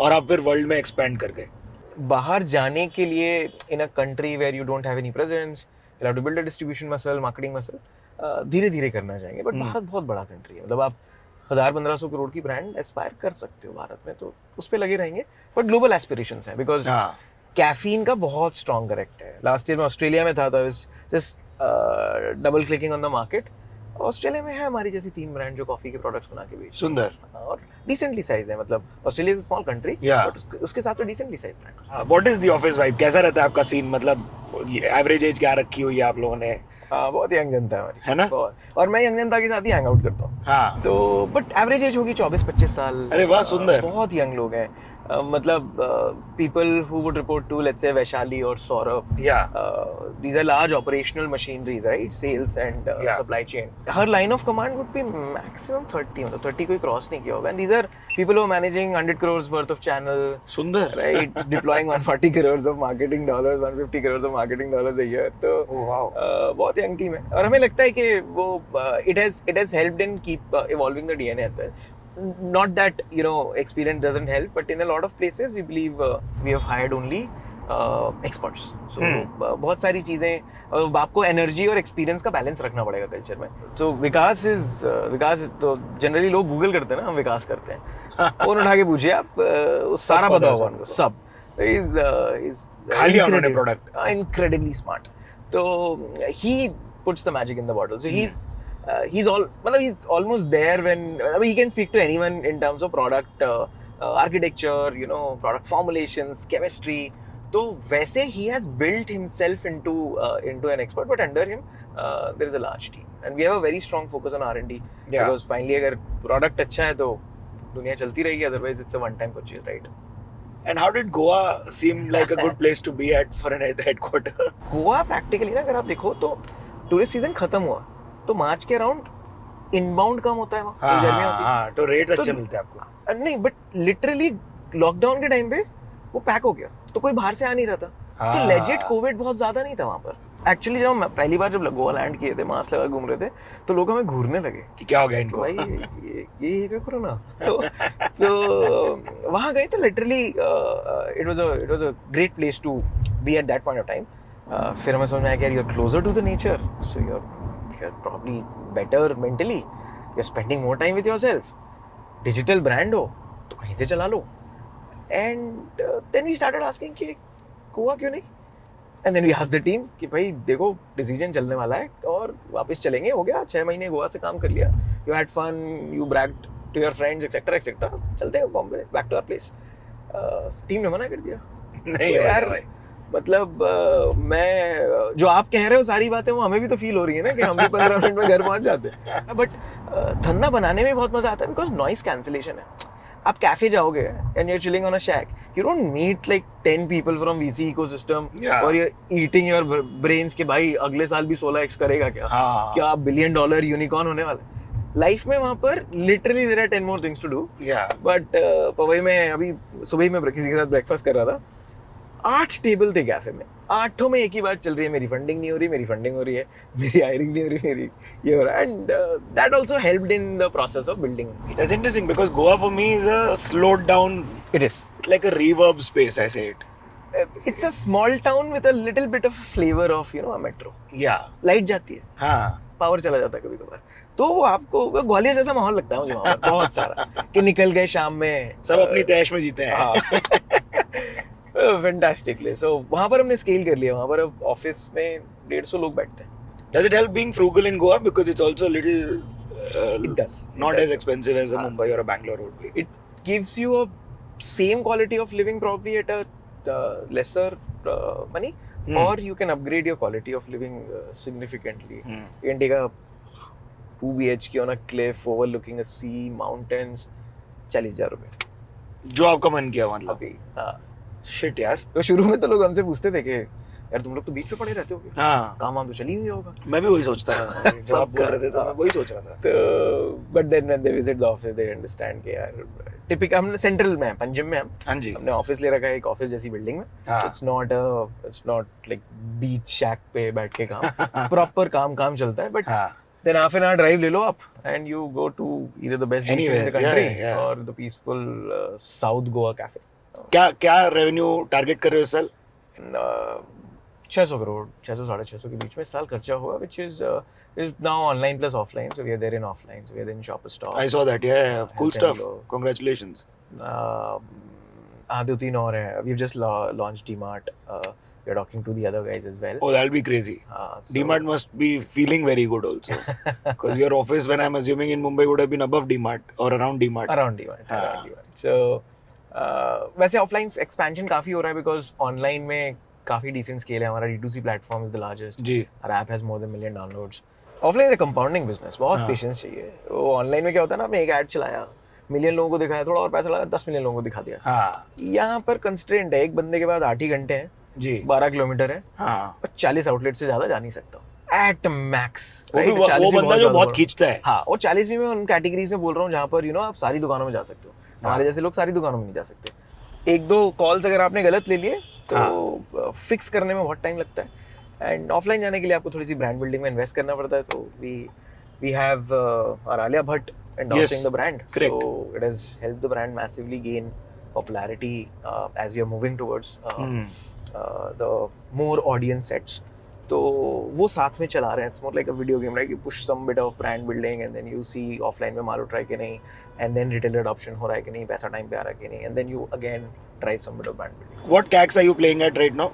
[SPEAKER 2] और आप फिर वर्ल्ड में एक्सपेंड कर गए.
[SPEAKER 1] बाहर जाने के लिए in a country where you don't have any presence, you have to build a distribution muscle, marketing muscle, धीरे धीरे करना चाहेंगे. बट भारत बहुत बड़ा कंट्री है. मतलब आप 1000-1500 करोड़ की ब्रांड एस्पायर कर सकते हो भारत में, तो उस पर लगे रहेंगे. बट ग्लोबल एस्पिरेशंस है बिकॉज कैफीन का बहुत स्ट्रॉन्ग करेक्ट है. लास्ट ईयर में ऑस्ट्रेलिया में था, just double clicking on the market. Australia में है हमारी जैसी 3 ब्रांड जो कॉफी के प्रोडक्ट्स बना के बेच
[SPEAKER 2] सुंदर
[SPEAKER 1] और डिसेंटली साइज है. मतलब Australia is a small country but उसके हिसाब से decently size brand.
[SPEAKER 2] What is the office vibe? कैसा रहता है आपका सीन? मतलब एवरेज एज क्या रखी हुई है आप लोगों ने?
[SPEAKER 1] बहुत यंग जनता है हमारी,
[SPEAKER 2] है ना?
[SPEAKER 1] और मैं यंग जनता के साथ ही हैंग आउट करता हूँ.
[SPEAKER 2] हाँ.
[SPEAKER 1] तो बट एवरेज एज होगी 24-25 साल.
[SPEAKER 2] अरे वाह, सुंदर.
[SPEAKER 1] बहुत यंग लोग हैं. मतलब people who would report to, let's say, Vaishali or Saurabh. These are large operational machineries, right? Sales and supply chain. Her line of command would be maximum 30. मतलब 30 कोई cross नहीं किया होगा. And these are people who are managing 100 crores worth of channel.
[SPEAKER 2] सुंदर.
[SPEAKER 1] Right? Deploying 140 crores of marketing dollars, 150 crores of marketing dollars a year. तो बहुत young team है. और हमें लगता है कि वो it has helped in keep evolving the DNA as well. Not that experience doesn't help, but in a lot of places we believe we have hired only experts. So बहुत सारी चीजें आपको एनर्जी और एक्सपीरियंस का balance रखना पड़ेगा culture में. तो विकास तो जनरली लोग गूगल करते हैं ना, हम विकास करते हैं. फोन उठा के पूछिए आप, सारा पता होगा उनको सब.
[SPEAKER 2] खाली उन्होंने प्रोडक्ट
[SPEAKER 1] incredibly smart. तो he puts the magic in the bottle. So he's almost there when he can speak to anyone in terms of product architecture, product formulations, chemistry. So वैसे he has built himself into an expert, but under him there is a large team and we have a very strong focus on R&D. Because finally अगर product अच्छा है तो दुनिया चलती रहेगी, otherwise it's a one time purchase, right?
[SPEAKER 2] And how did Goa seem like a good place to be at for an headquarter?
[SPEAKER 1] Goa practically ना अगर आप देखो तो टूरिस्ट सीजन खत्म हुआ तो मार्च के अराउंड इनबाउंड कम होता है वहाँ, गर्मियाँ होती
[SPEAKER 2] हाँ, तो रेट्स
[SPEAKER 1] तो-
[SPEAKER 2] अच्छे मिलते हैं आपको।
[SPEAKER 1] नहीं, बट लिटरली लॉकडाउन के टाइम पे वो पैक हो गया, तो कोई बाहर से आ नहीं रहा था। तो
[SPEAKER 2] हाँ।
[SPEAKER 1] लेजिट कोविड बहुत ज्यादा नहीं था वहाँ पर। एक्चुअली जब हम पहली बार जब गोवा लैंड किए थे, मास्क लगा घूम रहे थे, तो लोग हमें घूरने लगे
[SPEAKER 2] कि क्या हो गया
[SPEAKER 1] तो
[SPEAKER 2] इनको।
[SPEAKER 1] भाई ये क्या कोरोना। तो वहाँ गए तो literally it was a great place to be at that point of time. फिर हमें समझ में आया कि you are closer to the nature, so you are probably better mentally, you are spending more time with yourself. Digital brand हो तो कहीं से चला लो। And then we started asking कि गोवा क्यों नहीं। And then we asked the team कि भाई देखो डिसीजन चलने वाला है और वापस चलेंगे, हो गया 6 महीने गोवा से काम कर लिया, you had fun, you bragged to your friends etcetera etcetera, चलते हैं Bombay back to our place. Team ने मना कर दिया।
[SPEAKER 2] नहीं
[SPEAKER 1] तो
[SPEAKER 2] यार,
[SPEAKER 1] यार मतलब मैं जो आप कह रहे हो सारी बातें वो हमें भी तो फील हो रही है ना कि हम भी 15 मिनट में घर पहुंच जाते हैं। बट धंधा बनाने में बहुत मजा आता है बिकॉज नॉइस कैंसिलेशन है। आप कैफे जाओगे and you are chilling on a shack, you don't meet like 10 people from VC ecosystem
[SPEAKER 2] Yeah.
[SPEAKER 1] और यू ईटिंग योर ब्रेन्स के भाई अगले साल भी 16x करेगा क्या,
[SPEAKER 2] हाँ।
[SPEAKER 1] क्या $1 बिलियन यूनिकॉर्न होने वाला है। लाइफ में वहां पर literally there are 10 more things to do.
[SPEAKER 2] या
[SPEAKER 1] बट पवई में अभी सुबह ही मैं किसी के साथ ब्रेकफास्ट कर रहा था, 8 टेबल थे कैफे में, 8 में एक ही बात चल रही है, मेरी फंडिंग नहीं हो रही, मेरी फंडिंग हो रही है, मेरी हायरिंग नहीं हो रही, मेरी ये हो रहा है। And that also helped in the process of building.
[SPEAKER 2] That's interesting because Goa for me is a slowed down,
[SPEAKER 1] it is
[SPEAKER 2] it's like a reverb space, I say it.
[SPEAKER 1] It's a small town with a little bit of flavour of a metro.
[SPEAKER 2] Yeah.
[SPEAKER 1] Light जाती है,
[SPEAKER 2] हाँ।
[SPEAKER 1] Power चला जाता है कभी कभार, तो वो आपको वो ग्वालियर जैसा माहौल लगता है मुझे वहाँ पर बहुत सारा कि निकल गए शाम में
[SPEAKER 2] सब अपनी तैश में जीते हैं।
[SPEAKER 1] फैंटास्टिकली। सो वहाँ पर हमने स्केल कर लिया, वहाँ पर अब ऑफिस में 150 लोग बैठते हैं।
[SPEAKER 2] Does it help being frugal in Goa because it's also a little
[SPEAKER 1] It does.
[SPEAKER 2] not
[SPEAKER 1] It
[SPEAKER 2] as
[SPEAKER 1] does.
[SPEAKER 2] expensive as a
[SPEAKER 1] हाँ.
[SPEAKER 2] Mumbai or a Bangalore would be?
[SPEAKER 1] It gives you a same quality of living probably at a lesser money,
[SPEAKER 2] Hmm.
[SPEAKER 1] or you can upgrade your quality of living significantly.
[SPEAKER 2] Hmm.
[SPEAKER 1] You can take a 2 BHK on a cliff overlooking a sea, mountains, 40,000 रुपए
[SPEAKER 2] जो आपका मन किया मतलब।
[SPEAKER 1] अभी। हाँ,
[SPEAKER 2] Shit यार।
[SPEAKER 1] तो शुरू में तो लोग हमसे पूछते थे कि यार तुम लोग तो बीच पे पड़े रहते हो,
[SPEAKER 2] हाँ।
[SPEAKER 1] काम वाम तो चल ही नहीं होगा।
[SPEAKER 2] मैं भी वही सोचता था जब आप बोल रहे थे तो
[SPEAKER 1] सबका।
[SPEAKER 2] मैं वही सोच रहा था।
[SPEAKER 1] तो but then when they visit the office they understand कि यार टिपिकल हमने सेंट्रल में है, पंजिम में हम
[SPEAKER 2] हाँ जी।
[SPEAKER 1] हमने ऑफिस ले रखा है, एक ऑफिस जैसी बिल्डिंग में।
[SPEAKER 2] हाँ।
[SPEAKER 1] इट्स नॉट लाइक बीच शैक पे बैठ के काम, प्रॉपर काम चलता है। बट
[SPEAKER 2] हाँ।
[SPEAKER 1] Then half an hour drive ले लो आप and you go to either the best beach in
[SPEAKER 2] Anywhere,
[SPEAKER 1] the country
[SPEAKER 2] yeah, yeah.
[SPEAKER 1] और the peaceful south Goa cafe.
[SPEAKER 2] क्या रेवेन्यू टारगेट कर रहे हो इस साल?
[SPEAKER 1] 600 करोड़, 600-650 के बीच में साल खर्चा हुआ, which is now online plus offline. So we are there in offline. So we are there in Shopper Stop.
[SPEAKER 2] I saw that. Yeah, cool
[SPEAKER 1] Help
[SPEAKER 2] stuff.
[SPEAKER 1] and low.
[SPEAKER 2] Congratulations.
[SPEAKER 1] दो तीन और हैं. We've just launched DMart. We are talking to the other guys as well.
[SPEAKER 2] Oh, that'll be crazy.
[SPEAKER 1] So-
[SPEAKER 2] DMart must be feeling very good also. Because your office, when I'm assuming in Mumbai, would have been above DMart or around DMart.
[SPEAKER 1] Around DMart.
[SPEAKER 2] हाँ.
[SPEAKER 1] Around DMart. So वैसे offline expansion काफी हो रहा है because online में काफी decent scale है हमारा। D2C platform is the largest,
[SPEAKER 2] जी।
[SPEAKER 1] our app has more than million downloads. Offline is a compounding business, बहुत
[SPEAKER 2] हाँ.
[SPEAKER 1] पेशेंस चाहिए। वो ऑनलाइन में क्या होता है ना, आपने एक ऐड चलाया, मिलियन लोगों को दिखाया, थोड़ा और पैसा लगा, 10 मिलियन लोगों को दिखा दिया।
[SPEAKER 2] हाँ
[SPEAKER 1] यहाँ पर कंस्ट्रेंट है, एक बंदे के बाद 8 ही घंटे हैं,
[SPEAKER 2] जी।
[SPEAKER 1] 12 किलोमीटर है
[SPEAKER 2] हाँ।
[SPEAKER 1] और 40 आउटलेट से ज्यादा जा नहीं सकता एट मैक्स।
[SPEAKER 2] वो बंदा जो बहुत खींचता है।
[SPEAKER 1] हाँ, और 40 भी मैं उन कैटेगरीज में बोल रहा हूँ जहाँ पर आप सारी दुकानों में जा सकते हो। हमारे जैसे लोग सारी दुकानों में नहीं जा सकते। एक दो कॉल्स अगर आपने गलत ले लिए तो फिक्स करने में बहुत टाइम लगता है। एंड ऑफलाइन जाने के लिए आपको थोड़ी सी ब्रांड बिल्डिंग में इन्वेस्ट करना पड़ता है। तो we have Alia Bhatt endorsing the brand.
[SPEAKER 2] correct.
[SPEAKER 1] So it has helped the brand massively gain popularity as we are moving towards the more audience sets. तो वो साथ में चला रहे हैं। It's more like a video game, right? You push some bit of brand building and then you see offline में मारो try के नहीं, and then retailer adoption हो रहा है कि नहीं, पैसा टाइम पे आ रहा है कि नहीं, and then you again drive some bit of brand building.
[SPEAKER 2] What CACs are you playing at right now?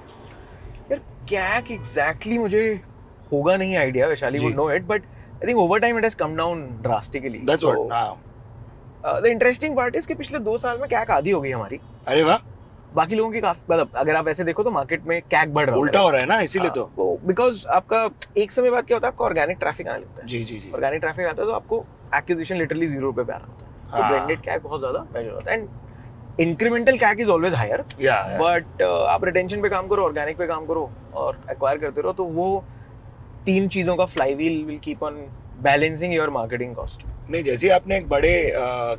[SPEAKER 1] यार CAC exactly मुझे होगा नहीं idea, Vaishali would know it, but I think over time it has come down drastically.
[SPEAKER 2] That's
[SPEAKER 1] So,
[SPEAKER 2] what. हाँ।
[SPEAKER 1] the interesting part is कि पिछले 2 साल में CAC आधी हो गई हमारी।
[SPEAKER 2] अरे वाह,
[SPEAKER 1] बाकी लोगों की काफी, मतलब अगर आप ऐसे देखो तो मार्केट में CAC बढ़ रहा है।
[SPEAKER 2] उल्टा हो रहा है ना, इसीलिए तो।
[SPEAKER 1] बिकॉज आपका एक समय बाद क्या होता है, आपका ऑर्गेनिक ट्रैफिक आने लगता है।
[SPEAKER 2] जी जी जी।
[SPEAKER 1] ऑर्गेनिक ट्रैफिक आता है तो आपको एक्विजिशन लिटरली 0 पे आ रहा होता है। तो
[SPEAKER 2] हाँ।
[SPEAKER 1] ब्लेंडेड CAC बहुत ज्यादा मेजर होता है। And incremental CAC is always higher,
[SPEAKER 2] या
[SPEAKER 1] बट आप रिटेंशन पे काम करो, ऑर्गेनिक पे काम करो और एक्वायर करते रहो, तो वो 3 चीजों का flywheel will keep on balancing your marketing cost.
[SPEAKER 2] नहीं, जैसे आपने एक बड़े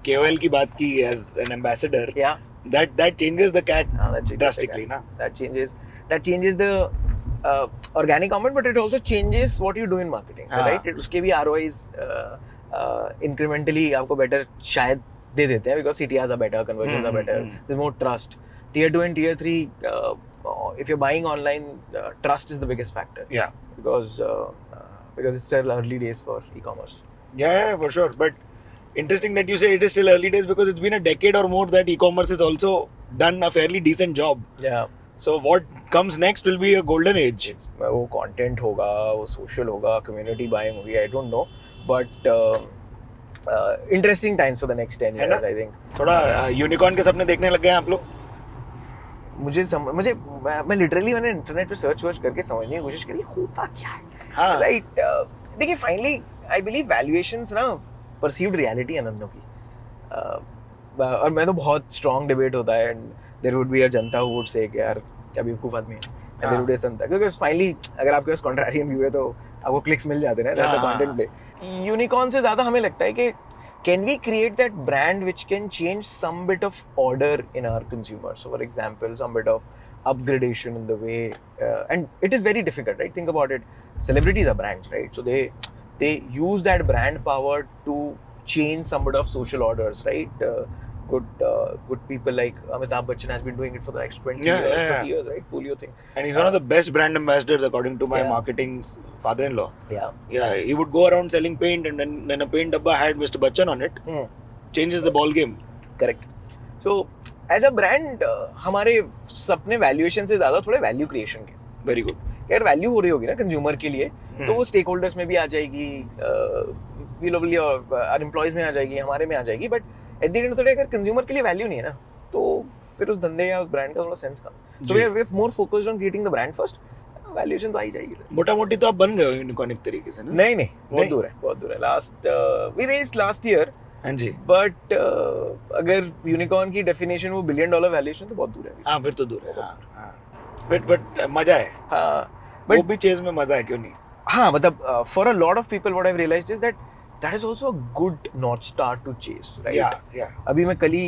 [SPEAKER 2] KOL की बात की as an ambassador,
[SPEAKER 1] Yeah.
[SPEAKER 2] that changes the CAC
[SPEAKER 1] that changes
[SPEAKER 2] drastically,
[SPEAKER 1] the
[SPEAKER 2] ना?
[SPEAKER 1] that changes the organic comment, but it also changes what you do in marketing. So, right? उसके भी ROIs incrementally आपको better शायद दे देते हैं because CTRs are better, conversions are better, there's more trust. Tier 2 and Tier 3, if you're buying online, trust is the biggest factor.
[SPEAKER 2] Yeah.
[SPEAKER 1] Because it's still early days for e-commerce.
[SPEAKER 2] Yeah, for sure. But interesting that you say it is still early days because it's been a decade or more that e-commerce has also done a fairly decent job.
[SPEAKER 1] Yeah.
[SPEAKER 2] So what comes next will be a golden age.
[SPEAKER 1] वो content होगा, वो social होगा, community buying होगी, I don't know. But interesting times for the next 10 years, I think.
[SPEAKER 2] थोड़ा unicorn के सपने देखने लग गए हैं आप लोग?
[SPEAKER 1] मैं लिटरली मैंने इंटरनेट पे सर्च करके समझने की कोशिश करी होता क्या है.
[SPEAKER 2] हाँ.
[SPEAKER 1] राइट. देखिए फाइनली आई बिलीव वैल्यूएशंस ना परसीव्ड रियलिटी है धंधों की. और मैं तो बहुत स्ट्रांग डिबेट होता है and there would be a जनता हु वुड से कि यार क्या बेवकूफ आदमी है, एंड देयर वुड बी जनता, क्योंकि फाइनली अगर आपके पास कॉन्ट्रारियन व्यू है तो आपको क्लिक्स मिल जाते हैं, that's the content play. Unicorn से ज्यादा हमें लगता है कि can we create that brand which can change some bit of order in our consumers? So for example, some bit of upgradation in the way, and it is very difficult, right? Think about it. Celebrities are brands, right? So they use that brand power to change some bit of social orders, right? Good people like Amitabh Bachchan has been doing it for the next 20 years, right? Polio thing.
[SPEAKER 2] And he's one of the best brand ambassadors according to my marketing father-in-law. Yeah, he would go around selling paint and then a paint dabba had Mr. Bachchan on it. Changes the ball game.
[SPEAKER 1] Correct. So as a brand, हमारे सपने valuation से ज्यादा थोड़े value creation के.
[SPEAKER 2] Very good.
[SPEAKER 1] यार value हो रही होगी ना कंज्यूमर के लिए, तो वो स्टेक होल्डर्स में भी आ जाएगी, एम्प्लॉयज में आ जाएगी, हमारे में आ जाएगी. But at the end of the day अगर कंज्यूमर के लिए वैल्यू नहीं है ना, तो फिर उस धंधे या उस ब्रांड का थोड़ा सेंस कम. So we are more focused on creating the brand first. Valuation तो आ ही जाएगी.
[SPEAKER 2] मोटा मोटी तो आप बन गए हो यूनिकॉर्न एक तरीके से ना?
[SPEAKER 1] नहीं बहुत दूर है. Last we raised last year.
[SPEAKER 2] हाँ जी.
[SPEAKER 1] बट अगर यूनिकॉर्न की डेफिनेशन वो $1 बिलियन वैल्यूएशन तो बहुत दूर है.
[SPEAKER 2] हाँ फिर तो दूर है. हाँ. बट मजा है.
[SPEAKER 1] हाँ.
[SPEAKER 2] वो भी चेज में मजा है, क्यों नहीं?
[SPEAKER 1] हाँ मतलब for a lot of people what I have realised is that is also a good north star to chase, right?
[SPEAKER 2] Yeah.
[SPEAKER 1] अभी मैं कल ही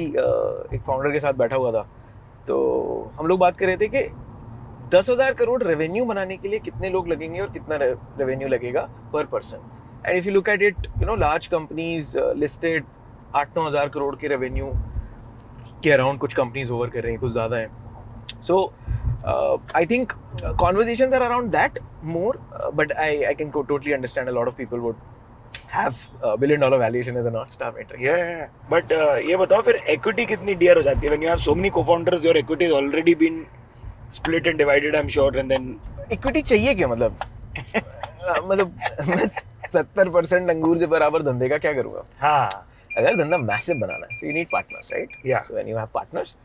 [SPEAKER 1] एक फाउंडर के साथ बैठा हुआ था, तो हम लोग बात कर रहे थे कि 10,000 करोड़ रेवेन्यू बनाने के लिए कितने लोग लगेंगे और कितना रेवेन्यू लगेगा पर person. And if you look at it, you know large companies listed 8-9 हज़ार करोड़ के रेवेन्यू के अराउंड कुछ कंपनीज ओवर कर रही हैं, कुछ ज़्यादा हैं. सो I think conversations are around that more, but I can totally understand a lot of people would have $1 billion valuation as a North Star metric.
[SPEAKER 2] Yeah. But ये बताओ फिर equity कितनी dear हो जाती है when you have so many co-founders, your equity has already been split and divided, I'm sure, and then
[SPEAKER 1] equity चाहिए क्या मतलब? मतलब मैं 70% अंगूर से बराबर धंधे का क्या करूँगा?
[SPEAKER 2] हाँ.
[SPEAKER 1] अगर धंधा massive बनाना है, so you need partners, right?
[SPEAKER 2] Yeah.
[SPEAKER 1] So when you have partners,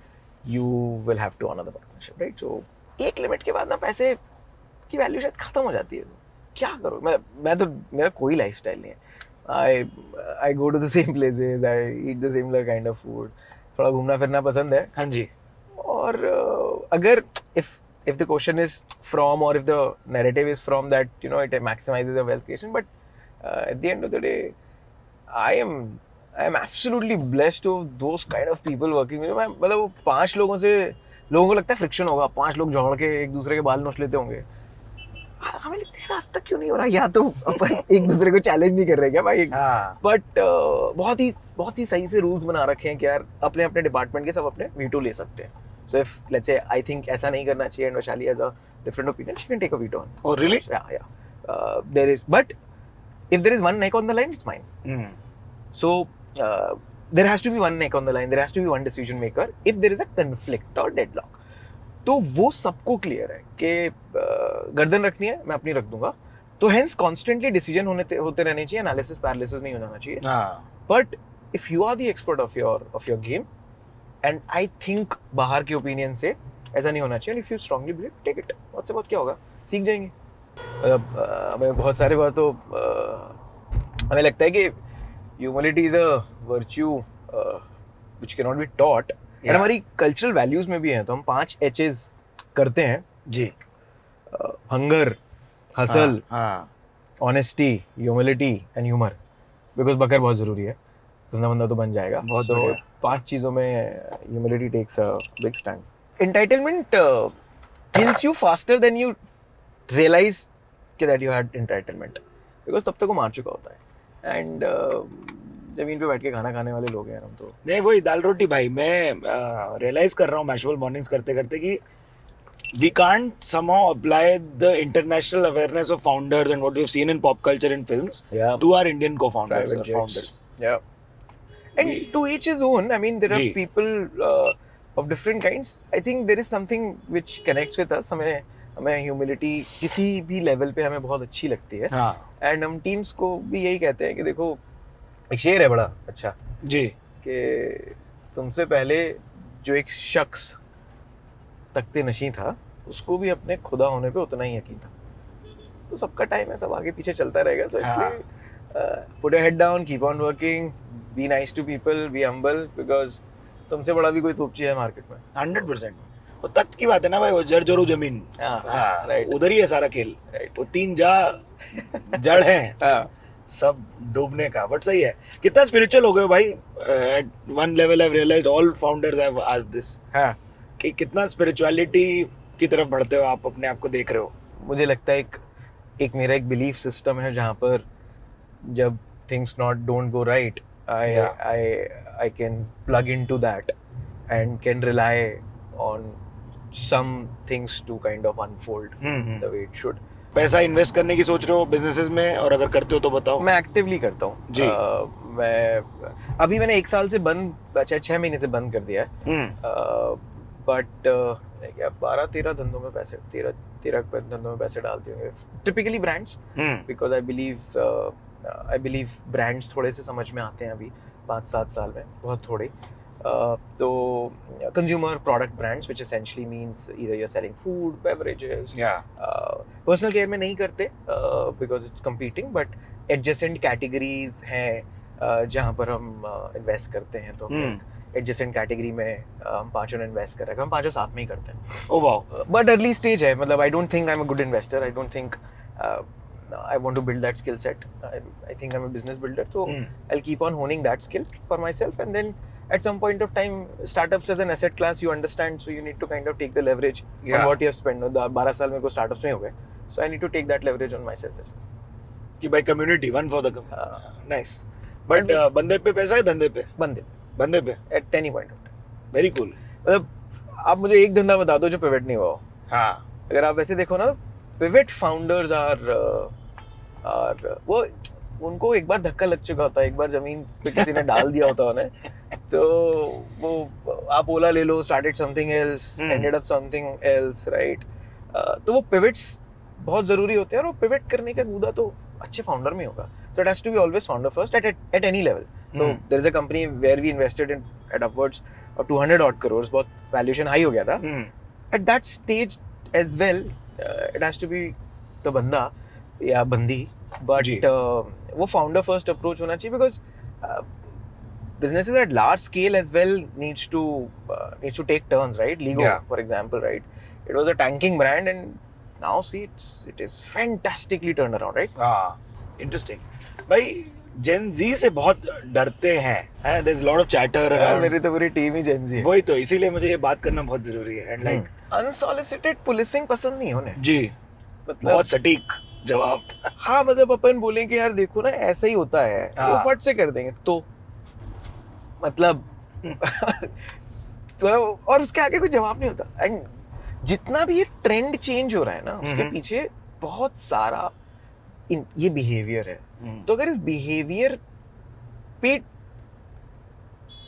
[SPEAKER 1] you will have to honor the partnership, right? So एक लिमिट के बाद ना पैसे की वैल्यू शायद खत्म हो जाती है. क्या करूँ मैं तो, मेरा कोई लाइफस्टाइल नहीं है. I go to the same places, I eat the similar kind of food. थोड़ा घूमना फिरना पसंद है.
[SPEAKER 2] हाँ जी.
[SPEAKER 1] और अगर if the question is from, or if the narrative is from that, you know, it maximizes the wealth creation, but at the end of the day, I am absolutely blessed to those kind of people working with me. मतलब वो 5 लोगों को लगता है friction होगा, 5 लोग झगड़ के एक दूसरे के बाल नोच लेते होंगे. हमें लगता है आज तक क्यों नहीं हो रहा, या तो अपन एक दूसरे को चैलेंज नहीं कर रहे क्या भाई? बट बहुत ही सही से रूल्स बना रखे हैं कि यार अपने डिपार्टमेंट के सब अपने वीटो ले सकते हैं. So if let's say I think ऐसा नहीं करना चाहिए and Vaishali has a different opinion, she can take a veto on.
[SPEAKER 2] Oh really?
[SPEAKER 1] Yeah there is, but if there is one neck on the line, it's mine. So there has to be one neck on the line, there has to be one decision maker. If there is a conflict or deadlock, तो वो सबको clear है कि गर्दन रखनी है, मैं अपनी रख दूंगा. तो हेंस कॉन्स्टेंटली डिसीजन होते रहने चाहिए, एनालिसिस पैरालिसिस नहीं हो जाना चाहिए. But if you are the expert of your game, and I think बाहर के ओपिनियन से ऐसा नहीं होना चाहिए. If you strongly believe, take it. बहुत से बहुत क्या होगा, सीख जाएंगे. हमें बहुत सारे बार तो हमें लगता है कि humility is a virtue which can not be taught. And हमारी कल्चरल वैल्यूज में भी है, तो हम 5 H's करते हैं
[SPEAKER 2] जी.
[SPEAKER 1] Hunger, hustle, honesty, humility and humour, because बकर बहुत ज़रूरी है, धंधा बंदा तो बन जाएगा।
[SPEAKER 2] बहुत
[SPEAKER 1] So,
[SPEAKER 2] बढ़िया।
[SPEAKER 1] 5 चीज़ों में humility takes a big stand. Entitlement kills you faster than you realize कि that you had entitlement, because तब तक वो मार चुका होता है। एंड जमीन पे बैठ के खाना खाने वाले लोग हैं हम तो।
[SPEAKER 2] नहीं वही दाल रोटी भाई, मैं रियलाइज कर रहा हूँ मैशबल मॉर्निंग्स करते करते कि we can't somehow apply the international awareness of founders and what we've seen in pop culture and films
[SPEAKER 1] Yeah.
[SPEAKER 2] to our Indian co-founders
[SPEAKER 1] Private
[SPEAKER 2] or
[SPEAKER 1] jets.
[SPEAKER 2] founders.
[SPEAKER 1] Yeah. And to each his own. I mean, there are
[SPEAKER 2] जी.
[SPEAKER 1] people of different kinds. I think there is something which connects with us. हमें humility किसी भी level पे हमें बहुत अच्छी लगती है।
[SPEAKER 2] हाँ
[SPEAKER 1] एंड हम टीम्स को भी यही कहते हैं कि देखो, एक शेर है बड़ा अच्छा
[SPEAKER 2] जी,
[SPEAKER 1] कि तुमसे पहले जो एक शख्स तख्ते नशी था, उसको भी अपने खुदा होने पे उतना ही यकीन था। तो सबका टाइम है, सब आगे पीछे चलता रहेगा। सो इसलिए put your head down, keep on working, be nice to people, be humble, because तुमसे बड़ा भी कोई तोपची है मार्केट में।
[SPEAKER 2] 100%। वो तख्त की बात है ना भाई, वो जड़ जरू जमीन, हाँ
[SPEAKER 1] राइट
[SPEAKER 2] उधर ही है सारा खेल।
[SPEAKER 1] राइट।
[SPEAKER 2] वो 3 जड़ है सब डूबने का। बट सही है, कितना स्पिरिचुअल हो गए हो भाई। At one level I realised, all founders have asked this, कि कितना स्पिरिचुअलिटी की तरफ बढ़ते हो आप, अपने आप को देख रहे हो।
[SPEAKER 1] मुझे लगता है एक मेरा एक बिलीफ सिस्टम है जहाँ पर जब things not don't go right, I can plug into that and can rely on some things to kind of unfold the way it should.
[SPEAKER 2] पैसा इन्वेस्ट करने की सोच रहे हो बिजनेसेस में, और अगर करते हो तो बताओ।
[SPEAKER 1] मैं एक्टिवली करता हूँ
[SPEAKER 2] जी।
[SPEAKER 1] मैं अभी मैंने 1 साल से बंद, 6 महीने से बंद कर दिया है। बट 12-13 धंधों में पैसे 13 धंधों में पैसे डालते होंगे, typically brands, because I believe brands थोड़े से समझ में आते हैं अभी 5-7 साल में, बहुत थोड़े। तो consumer product brands, which essentially means either you're selling food, beverages, personal care में नहीं करते because it's competing, but adjacent categories हैं जहाँ पर हम invest करते हैं। तो adjacent category में हम पांचों ने invest कर रहे हैं, हम पांचों साथ में ही करते हैं।
[SPEAKER 2] Oh wow.
[SPEAKER 1] But early stage है, मतलब I don't think I'm a good investor. I don't think I want to build that skill set. I think I'm a business builder, so I'll keep on honing that skill for myself, and then at some point of time, startups as an asset class, you understand, so you need to kind of take the leverage on what you have spent. 12 साल में को startups में हो गए, so I need to take that leverage on myself as well.
[SPEAKER 2] कि भाई community, one for the community. Nice. But बंदे पे पैसा है, धंधे पे? बंदे पे?
[SPEAKER 1] At any point of time.
[SPEAKER 2] Very cool.
[SPEAKER 1] मतलब आप मुझे एक धंधा बता दो जो पिवट नहीं हुआ हो।
[SPEAKER 2] हाँ।
[SPEAKER 1] अगर आप वैसे देखो ना, पिवट फाउंडर्स वो उनको एक बार धक्का लग चुका होता है, एक बार जमीन पे किसी ने डाल दिया होता उन्हें, तो वो आप ओला ले लो, started something else, ended up something else, right. तो वो पिवट्स बहुत जरूरी होते हैं, और वो पिवट करने का कूदा तो अच्छे फाउंडर में होगा। So it has to be always founder first at any level. So there is a company where we invested in at upwards of 200 odd crores, बहुत valuation high हो गया था। At that stage as well, it has to be the बंदा या बंदी, but वो founder first approach होना चाहिए, because businesses at large scale as well needs to take turns, right? Lego, for example, right? It was a tanking brand, and now see it is fantastically turned around, right?
[SPEAKER 2] Interesting. भाई Gen Z से बहुत डरते हैं, there's a lot of chatter around.
[SPEAKER 1] मेरी तो पूरी team ही Gen Z है।
[SPEAKER 2] वही तो, इसीलिए मुझे ये बात करना बहुत जरूरी है। And like
[SPEAKER 1] unsolicited policing पसंद नहीं होने
[SPEAKER 2] जी, मतलब बहुत सटीक जवाब।
[SPEAKER 1] हाँ, मतलब अपन बोलें कि यार देखो ना, ऐसा ही होता है, वो फट से कर देंगे तो मतलब तो, और उसके आगे कोई जवाब नहीं होता। एंड जितना भी ये ट्रेंड चेंज हो रहा है ना, उसके पीछे बहुत सारा ये बिहेवियर है। तो अगर इस बिहेवियर पे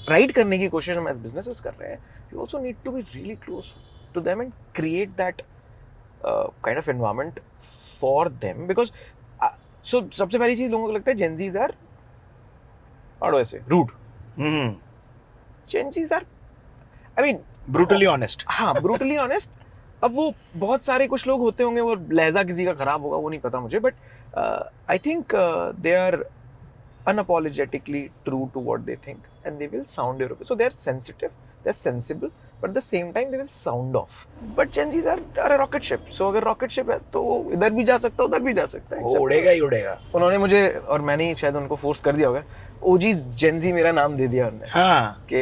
[SPEAKER 1] राइट करने की कोशिश हम एज बिजनेसेस कर रहे हैं, you also need to be really close to them and create that kind of environment for them, because so सबसे पहली चीज लोगों को लगता है Gen Zs are, और वैसे rude. Gen Zs are, I mean,
[SPEAKER 2] brutally honest.
[SPEAKER 1] हाँ, brutally honest। अब वो बहुत सारे कुछ लोग होते होंगे, वो लहजा किसी का खराब होगा, वो नहीं पता मुझे, but I think they are unapologetically true to what they think, and they will sound your opinion. So they are sensitive, they're sensible, but at the same time they will sound off. But Gen Zs are a rocket ship. So अगर rocket ship है तो इधर भी जा सकता है, उधर भी जा सकता है.
[SPEAKER 2] वो उड़ेगा ही उड़ेगा.
[SPEAKER 1] उन्होंने मुझे, और मैंने ही शायद उनको फोर्स कर दिया होगा, OGs Gen Z मेरा नाम दे दिया उन्होंने.
[SPEAKER 2] हाँ.
[SPEAKER 1] कि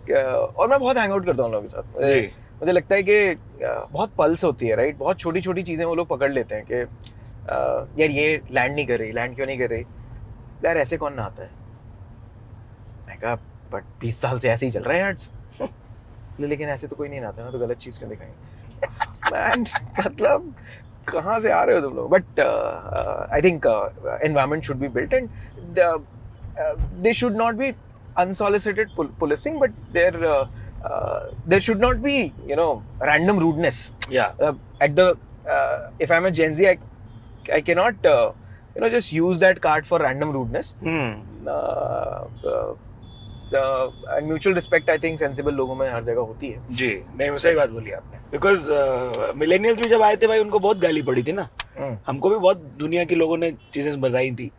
[SPEAKER 1] और मैं बहुत हैंग आउट करता हूँ उन लोगों के साथ. मुझे लगता है कि बहुत पल्स होती है, राइट. बहुत छोटी छोटी चीजें वो लोग पकड़ लेते हैं कि यार ये लैंड नहीं कर रही, लैंड क्यों नहीं कर रही, यार ऐसे कौन ना आता है. मैं कहा बट 20 साल से ऐसे ही चल रहे हैं एड्स. लेकिन ऐसे तो कोई नहीं आता ना, तो गलत चीज क्यों दिखाएंगे. मतलब कहाँ से आ रहे हो तुम लोग. But I think environment should be built and they should not be unsolicited policing, but there should not be, you know, random rudeness.
[SPEAKER 2] Yeah.
[SPEAKER 1] At the if I'm a Gen Z, I cannot you know, just use that card for random rudeness. And mutual respect, I think sensible लोगों में हर जगह होती है.
[SPEAKER 2] जी, नहीं सही बात बोली आपने. Because millennials भी जब आए थे भाई, उनको बहुत गाली पड़ी थी ना. हमको भी बहुत दुनिया के लोगों ने चीजें बताई थी.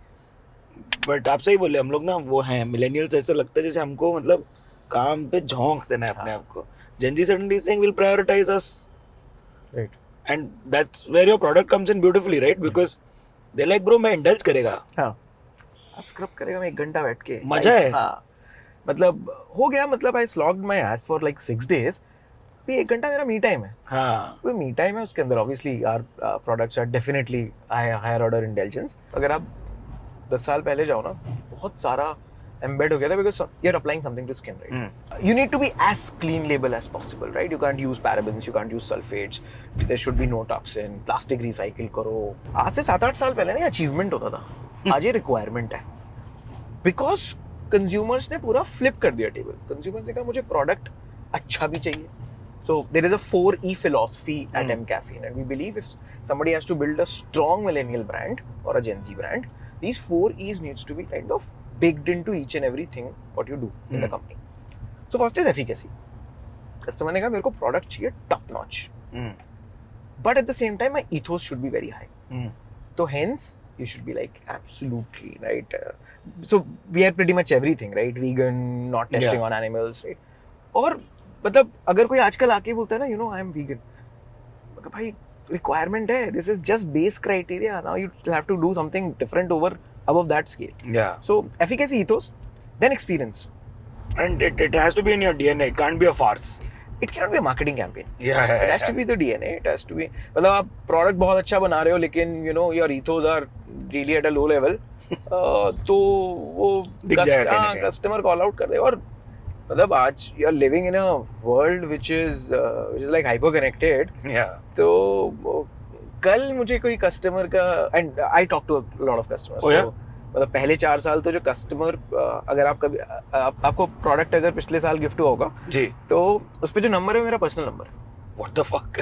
[SPEAKER 2] बट आप सही बोले, हम लोग ना वो हैं मिलेनियल्स. ऐसा लगता है जैसे हमको मतलब काम पे झोंक देना है अपने आप को. Gen Z suddenly saying we'll prioritize us,
[SPEAKER 1] right,
[SPEAKER 2] and that's where your product comes in beautifully, right? Because they like bro मैं indulge करेगा.
[SPEAKER 1] हाँ, स्क्रब करेगा मैं 1 घंटा बैठ के.
[SPEAKER 2] मजा है.
[SPEAKER 1] हाँ, मतलब हो गया. मतलब I slogged my ass for like 6 days. भी 1 घंटा मेरा मी टाइम है.
[SPEAKER 2] हाँ,
[SPEAKER 1] वो मी टाइम है. उसके अंदर obviously our products are definitely higher order indulgence. अगर आप 10 साल पहले जाओ ना, बहुत सारा embed हो गया था, because you're applying something to skin, right? You need to be as clean label as possible, right? You can't use parabens, you can't use sulfates, there should be no toxin, plastic recycle करो. आज से 7-8 साल पहले ना achievement होता था, आज ये रिक्वायरमेंट है. बिकॉज कंज्यूमर्स ने पूरा फ्लिप कर दिया टेबल. कंज्यूमर्स ने कहा मुझे प्रोडक्ट अच्छा भी चाहिए. So there is a 4E philosophy at MCaffeine, and we believe if somebody has to build a strong millennial brand or a Gen Z brand, these 4E's needs to be kind of baked into each and everything what you do in the company. So first is efficacy. Customer ने कहा मेरे को product चाहिए top notch, but at the same time my ethos should be very high. So hence you should be like absolutely right. So we are pretty much everything, right? Vegan, not testing on animals, right? और मतलब अगर कोई आजकल आके बोलता है ना, you know I am vegan, भाई रिक्वायरमेंट है, this is just base criteria. Now you have to do something different over above that scale.
[SPEAKER 2] Yeah.
[SPEAKER 1] So efficacy, ethos, then experience,
[SPEAKER 2] and it has to be in your DNA. It can't be a farce.
[SPEAKER 1] It cannot be a marketing campaign.
[SPEAKER 2] Yeah.
[SPEAKER 1] It has to be the DNA. It has to be, मतलब आप product बहुत अच्छा बना रहे हो लेकिन you know your ethos are really at a low level, तो वो कस्टमर कॉल आउट कर दे. और मतलब आज you are living in a world which is like hyper connected.
[SPEAKER 2] Yeah.
[SPEAKER 1] तो कल मुझे कोई कस्टमर का, and I talk to a lot of customers, मतलब पहले 4 साल तो जो कस्टमर, अगर आप कभी आपको प्रोडक्ट अगर पिछले साल गिफ्ट हुआ होगा
[SPEAKER 2] जी, तो
[SPEAKER 1] उस पे जो नंबर है मेरा पर्सनल नंबर है.
[SPEAKER 2] What the fuck.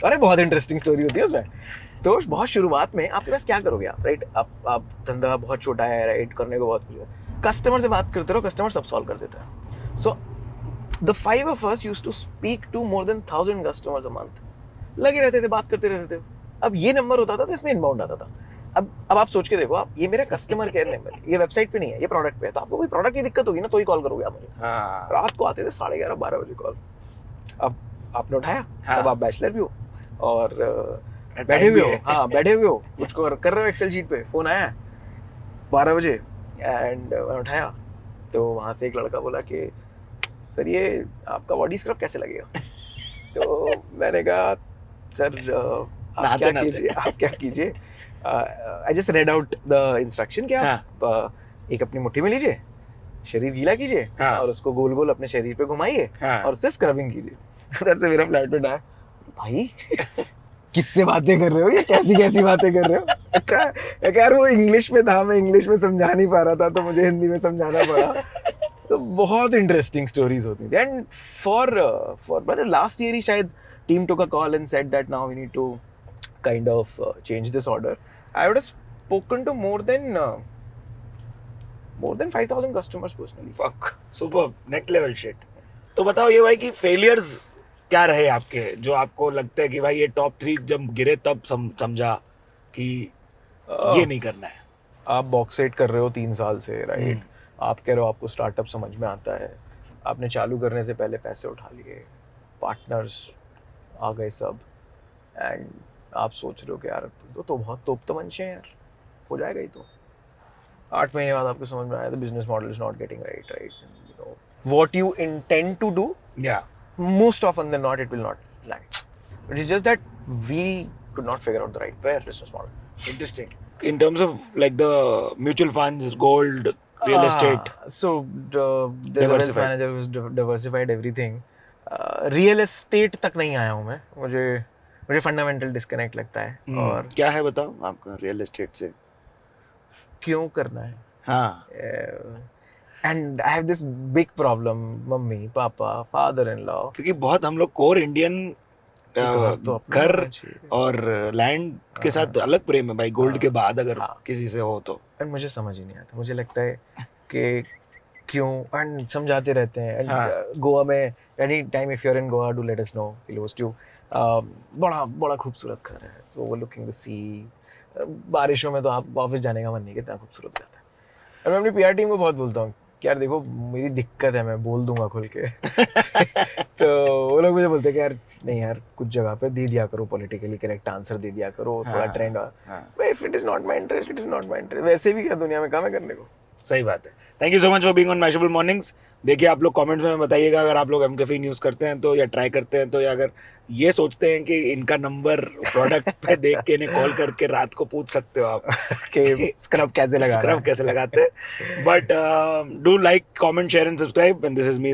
[SPEAKER 1] अरे बहुत इंटरेस्टिंग स्टोरी होती है उसमें. तो बहुत शुरुआत में आपके पास क्या करोगे आप, राइट? आप धंधा बहुत छोटा है, राइट, करने को बहुत कुछ है. कस्टमर से बात करते रहो, कस्टमर सब सॉल्व कर देता है. So the 5 of us used to speak to more than 1000 customers a month. लगे रहते थे, बात करते रहते थे. अब ये नंबर होता था तो इसमें इनबाउंड आता था. अब आप सोच के देखो, आप ये मेरा कस्टमर केयर नंबर है, ये वेबसाइट पे नहीं है, ये प्रोडक्ट पे है. तो आपको कोई प्रोडक्ट की दिक्कत होगी ना तो ही कॉल करोगे आप मुझे. रात को आते थे 11:30-12 बजे कॉल. अब आपने उठाया, अब आप बैचलर भी हो और बैठे हुए हो. हाँ, बैठे हुए हो, कुछ कर रहे हो एक्सेल शीट पे. फोन आया 12 बजे एंड उठाया तो वहाँ से एक लड़का बोला कि सर ये आपका बॉडी स्क्रब कैसे लगेगा. तो मैंने कहा सर आप क्या कीजिए. I just red out the instruction कि आप एक अपनी मुट्ठी में लीजिए, शरीर गीला कीजिए और उसको गोल गोल अपने शरीर पे घुमाइए और उससे स्क्रबिंग कीजिए. उधर से मेरा फ्लैटमेट आया, भाई किससे बातें कर रहे हो, ये कैसी बातें कर रहे हो. यार वो इंग्लिश में था, मैं इंग्लिश में समझा नहीं पा रहा था तो मुझे हिंदी में समझाना पड़ा. तो बहुत इंटरेस्टिंग स्टोरीज होती थी. एंड फॉर मतलब लास्ट ईयर ही शायद team took a call and said that now we need to kind of change this order. I would have spoken to more than 5000 customers personally.
[SPEAKER 2] Fuck, superb, next level shit. तो बताओ ये भाई कि failures क्या रहे आपके, जो आपको लगता है कि भाई ये टॉप 3 जब गिरे तब समझा कि ये नहीं करना है.
[SPEAKER 1] आप बॉक्स सेट कर रहे हो 3 साल से, राइट? आप कह रहे हो आपको स्टार्टअप समझ में आता है. आपने चालू करने से पहले पैसे उठा लिए, पार्टनर्स आ गए सब, एंड आप सोच रहे हो कि यार तो बहुत तोप तो मंशे हैं यार, हो जाएगा ही तो। 8 महीने बाद आपको समझ में आया the business model is not getting right, you know what you intend to do, most often than not it will not land. It is just that we could not figure out the right business model.
[SPEAKER 2] Interesting. In terms of like the mutual funds, gold, real estate.
[SPEAKER 1] So the wealth manager was diversified everything. Real estate तक नहीं आया हूँ मैं, मुझे fundamental disconnect लगता है. और
[SPEAKER 2] क्या है बताओ आपका रियल एस्टेट से
[SPEAKER 1] क्यों करना है?
[SPEAKER 2] हाँ.
[SPEAKER 1] And I have this big problem, mummy papa father in law,
[SPEAKER 2] क्योंकि बहुत हम लोग कोर इंडियन घर और लैंड के साथ अलग प्रेम है भाई, गोल्ड के बाद अगर किसी से हो तो.
[SPEAKER 1] एंड मुझे समझ ही नहीं आता, मुझे लगता है कि क्यों, एंड समझाते रहते हैं. एंड गोवा में any time if you are in Goa do let us know, will host you. बड़ा बड़ा खूबसूरत घर है, ओवरलुकिंग द सी. बारिशों में तो आप ऑफिस जाने का मन नहीं, कितना खूबसूरत रहता है. और मैं अपनी पीआर टीम को बहुत बोलता हूँ कि यार देखो मेरी दिक्कत है, मैं बोल दूंगा खुल के. तो वो लोग मुझे बोलते हैं कि यार नहीं यार, कुछ जगह पे दे दिया करो पॉलिटिकली करेक्ट आंसर, दे दिया करो थोड़ा trend. If it is not my interest, it is not my interest. वैसे भी क्या दुनिया में काम है करने को.
[SPEAKER 2] सही बात है. Thank you so much for being on Mashable mornings. देखिए आप लोग कमेंट्स में बताइएगा अगर आप लोग एम कैफीन यूज़ करते हैं तो, या ट्राई करते हैं तो, या अगर ये सोचते हैं कि इनका नंबर प्रोडक्ट पे देख के इन्हें कॉल करके रात को पूछ सकते हो आप
[SPEAKER 1] कि स्क्रब कैसे लगाते हैं.
[SPEAKER 2] But do like, comment, share and subscribe. And this is me,